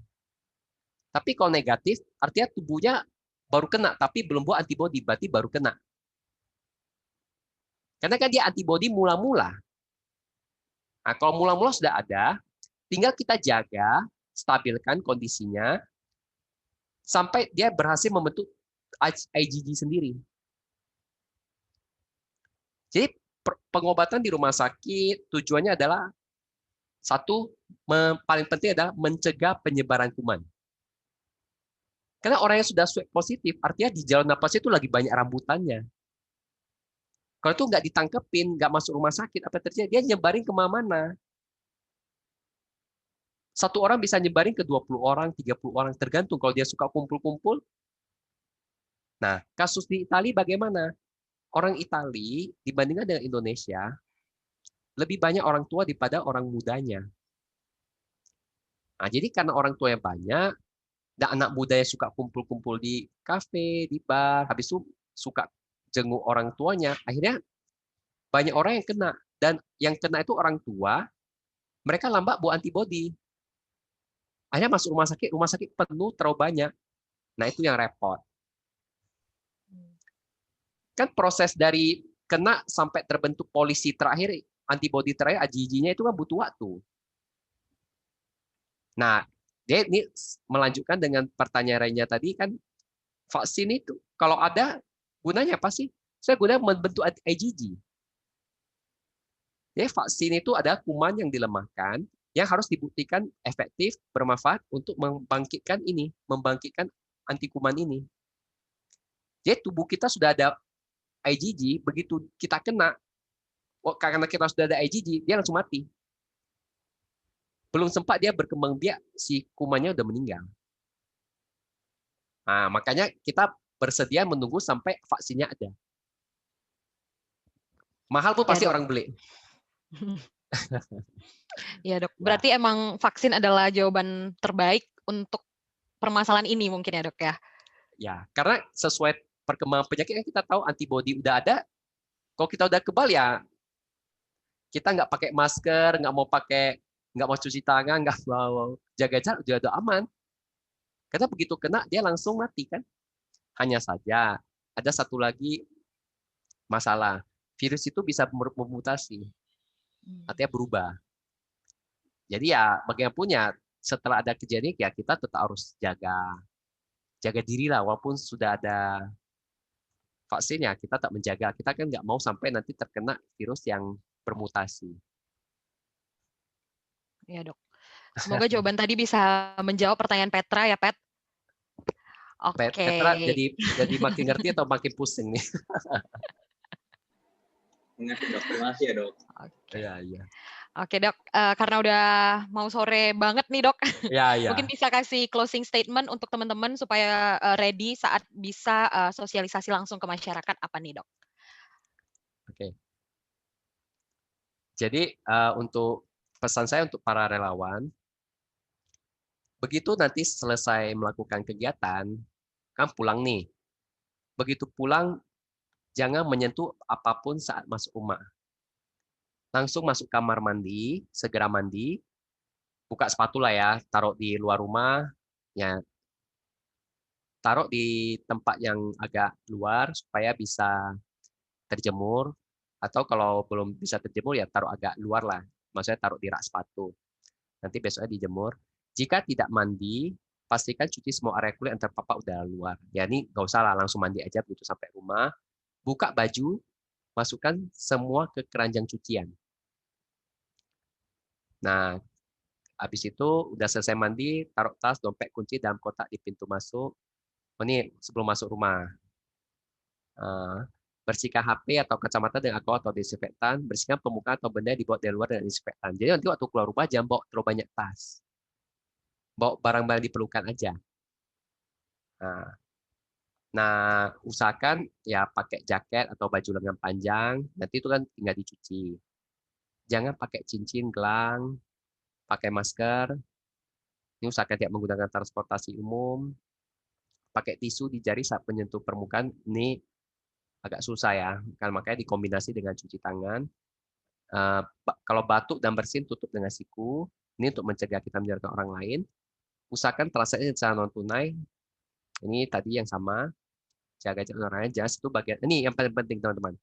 Tapi kalau negatif, artinya tubuhnya baru kena, tapi belum buat antibodi, berarti baru kena. Karena kan dia antibodi mula-mula. Nah, kalau mula-mula sudah ada, tinggal kita jaga, stabilkan kondisinya, sampai dia berhasil membentuk IgG sendiri. Jadi pengobatan di rumah sakit tujuannya adalah satu, paling penting adalah mencegah penyebaran kuman. Karena orang yang sudah swab positif, artinya di jalan napas itu lagi banyak rambutannya. Kalau itu nggak ditangkepin, nggak masuk rumah sakit, apa terjadi? Dia nyebarin kemana-mana. Satu orang bisa nyebarin ke 20 orang, 30 orang, tergantung kalau dia suka kumpul-kumpul. Nah, kasus di Italia bagaimana? Orang Italia dibandingkan dengan Indonesia, lebih banyak orang tua daripada orang mudanya. Nah, jadi karena orang tua yang banyak, dan anak muda yang suka kumpul-kumpul di kafe, di bar, habis itu suka jenguk orang tuanya, akhirnya banyak orang yang kena. Dan yang kena itu orang tua, mereka lambat buat antibodi. Akhirnya masuk rumah sakit penuh terlalu banyak. Nah, itu yang repot. Kan proses dari kena sampai terbentuk polisi terakhir, antibodi terakhir, IgG-nya itu kan butuh waktu. Nah, dia ini melanjutkan dengan pertanyaan lainnya tadi kan, vaksin itu kalau ada gunanya apa sih? Saya gunanya membentuk IgG. Jadi vaksin itu ada kuman yang dilemahkan yang harus dibuktikan efektif, bermanfaat untuk membangkitkan anti kuman ini. Jadi tubuh kita sudah ada IgG, begitu kita kena, karena kita sudah ada IgG, dia langsung mati. Belum sempat dia berkembang biak, si kumannya udah meninggal. Nah, makanya kita bersedia menunggu sampai vaksinnya ada. Mahal pun pasti orang beli. Ya dok, berarti emang vaksin adalah jawaban terbaik untuk permasalahan ini mungkin ya dok ya? Ya, karena sesuai perkembangan penyakit kita tahu antibodi udah ada. Kalau kita udah kebal ya kita nggak pakai masker, nggak mau cuci tangan, nggak mau jaga jarak, udah aman. Karena begitu kena dia langsung mati kan. Hanya saja ada satu lagi masalah, virus itu bisa bermutasi, artinya berubah. Jadi ya bagaimanapun ya setelah ada kejadian ya kita tetap harus jaga diri lah, walaupun sudah ada vaksin ya kita tak menjaga, kita kan nggak mau sampai nanti terkena virus yang bermutasi. Ya dok. Semoga jawaban tadi bisa menjawab pertanyaan Petra ya Pet. Oke. Petra jadi makin ngerti atau makin pusing nih? Mengerti dok, terima kasih ya dok. Oke. Iya. Oke dok, karena udah mau sore banget nih dok, Ya. mungkin bisa kasih closing statement untuk teman-teman supaya ready saat bisa sosialisasi langsung ke masyarakat apa nih dok? Oke. Jadi untuk pesan saya untuk para relawan, begitu nanti selesai melakukan kegiatan, kan pulang nih. Begitu pulang, jangan menyentuh apapun saat masuk rumah. Langsung masuk kamar mandi, segera mandi, buka sepatu lah ya, taruh di luar rumah, ya taruh di tempat yang agak luar supaya bisa terjemur, atau kalau belum bisa terjemur ya taruh agak luar lah, maksudnya taruh di rak sepatu. Nanti besoknya dijemur. Jika tidak mandi, pastikan cuci semua area kulit yang terpapar udara luar. Ya ini nggak usah lah, langsung mandi aja begitu sampai rumah. Buka baju, masukkan semua ke keranjang cucian. Nah, habis itu udah selesai mandi, taruh tas, dompet, kunci dalam kotak di pintu masuk. Oh, ini sebelum masuk rumah. Bersihkan HP atau kacamata dengan alkohol atau disinfektan. Bersihkan permukaan atau benda yang dibawa dari luar dengan disinfektan. Jadi nanti waktu keluar rumah jangan bawa terlalu banyak tas. Bawa barang-barang diperlukan aja. Nah, usahakan ya pakai jaket atau baju lengan panjang. Nanti itu kan tinggal dicuci. Jangan pakai cincin, gelang, pakai masker. Ini usahakan tidak menggunakan transportasi umum. Pakai tisu di jari saat menyentuh permukaan. Ini agak susah ya. Kan makanya dikombinasi dengan cuci tangan. Kalau batuk dan bersin tutup dengan siku. Ini untuk mencegah kita menyebarkan orang lain. Usahakan transaksi secara non tunai. Ini tadi yang sama. Jaga jarak orang lain. Jangan sentuh bagian. Ini yang paling penting teman-teman.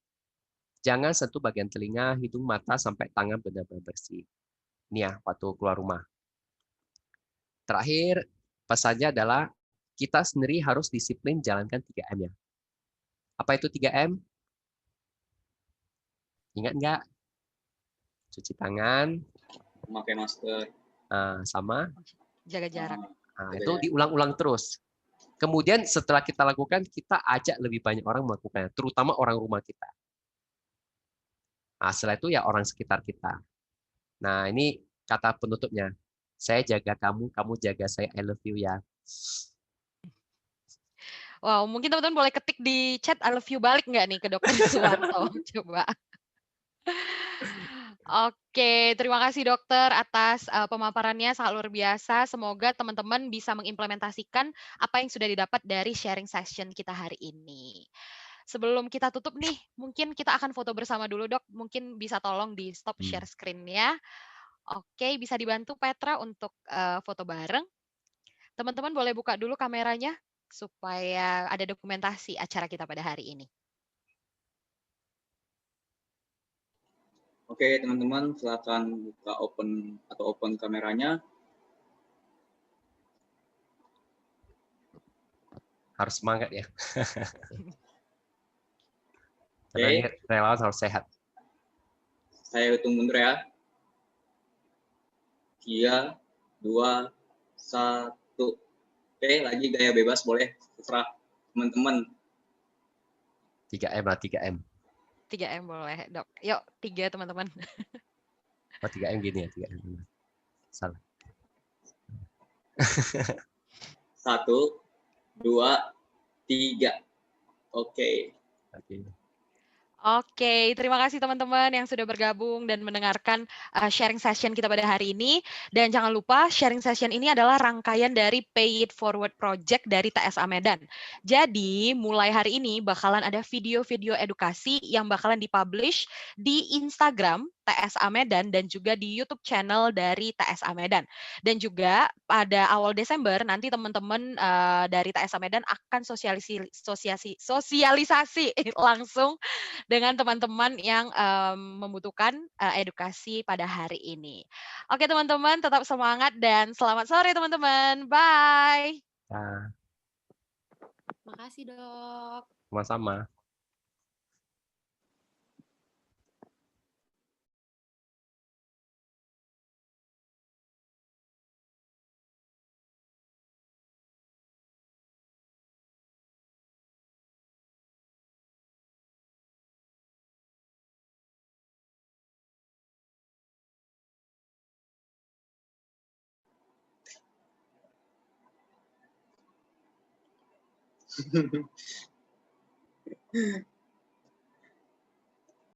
Jangan sentuh bagian telinga, hidung, mata sampai tangan benar-benar bersih. Ini ya waktu keluar rumah. Terakhir pesannya adalah kita sendiri harus disiplin jalankan 3M-nya. Apa itu 3M? Ingat nggak? Cuci tangan, Memakai masker, sama Jaga jarak. itu diulang-ulang terus. Kemudian setelah kita lakukan, kita ajak lebih banyak orang melakukannya, terutama orang rumah kita. Nah, setelah itu ya orang sekitar kita. Nah, ini kata penutupnya. Saya jaga kamu, kamu jaga saya. I love you ya. Wow, mungkin teman-teman boleh ketik di chat I love you balik nggak nih ke Dokter Suwanto? Coba. Oke, terima kasih dokter atas pemaparannya sangat luar biasa. Semoga teman-teman bisa mengimplementasikan apa yang sudah didapat dari sharing session kita hari ini. Sebelum kita tutup nih, mungkin kita akan foto bersama dulu dok. Mungkin bisa tolong di stop share screen-nya. Oke, bisa dibantu Petra untuk foto bareng. Teman-teman boleh buka dulu kameranya supaya ada dokumentasi acara kita pada hari ini. Oke, teman-teman, silakan buka open kameranya. Harus semangat ya. Karena ini relawan harus sehat. Saya hitung mundur ya. 3, 2, 1. Oke, lagi gaya bebas boleh. Terserah teman-teman. 3M lah, 3M. 3M boleh, dok. Yuk, 3 teman-teman. Oh, 3M gini ya, 3M. Salah. 1, 2, 3. Oke. Oke, terima kasih teman-teman yang sudah bergabung dan mendengarkan sharing session kita pada hari ini. Dan jangan lupa sharing session ini adalah rangkaian dari Pay It Forward Project dari TSA Medan. Jadi mulai hari ini bakalan ada video-video edukasi yang bakalan dipublish di Instagram TSA Medan dan juga di YouTube channel dari TSA Medan. Dan juga pada awal Desember nanti teman-teman dari TSA Medan akan sosialisasi langsung dengan teman-teman yang membutuhkan edukasi pada hari ini. Oke teman-teman, tetap semangat dan selamat sore teman-teman. Bye. Nah, Makasih dok. sama-sama.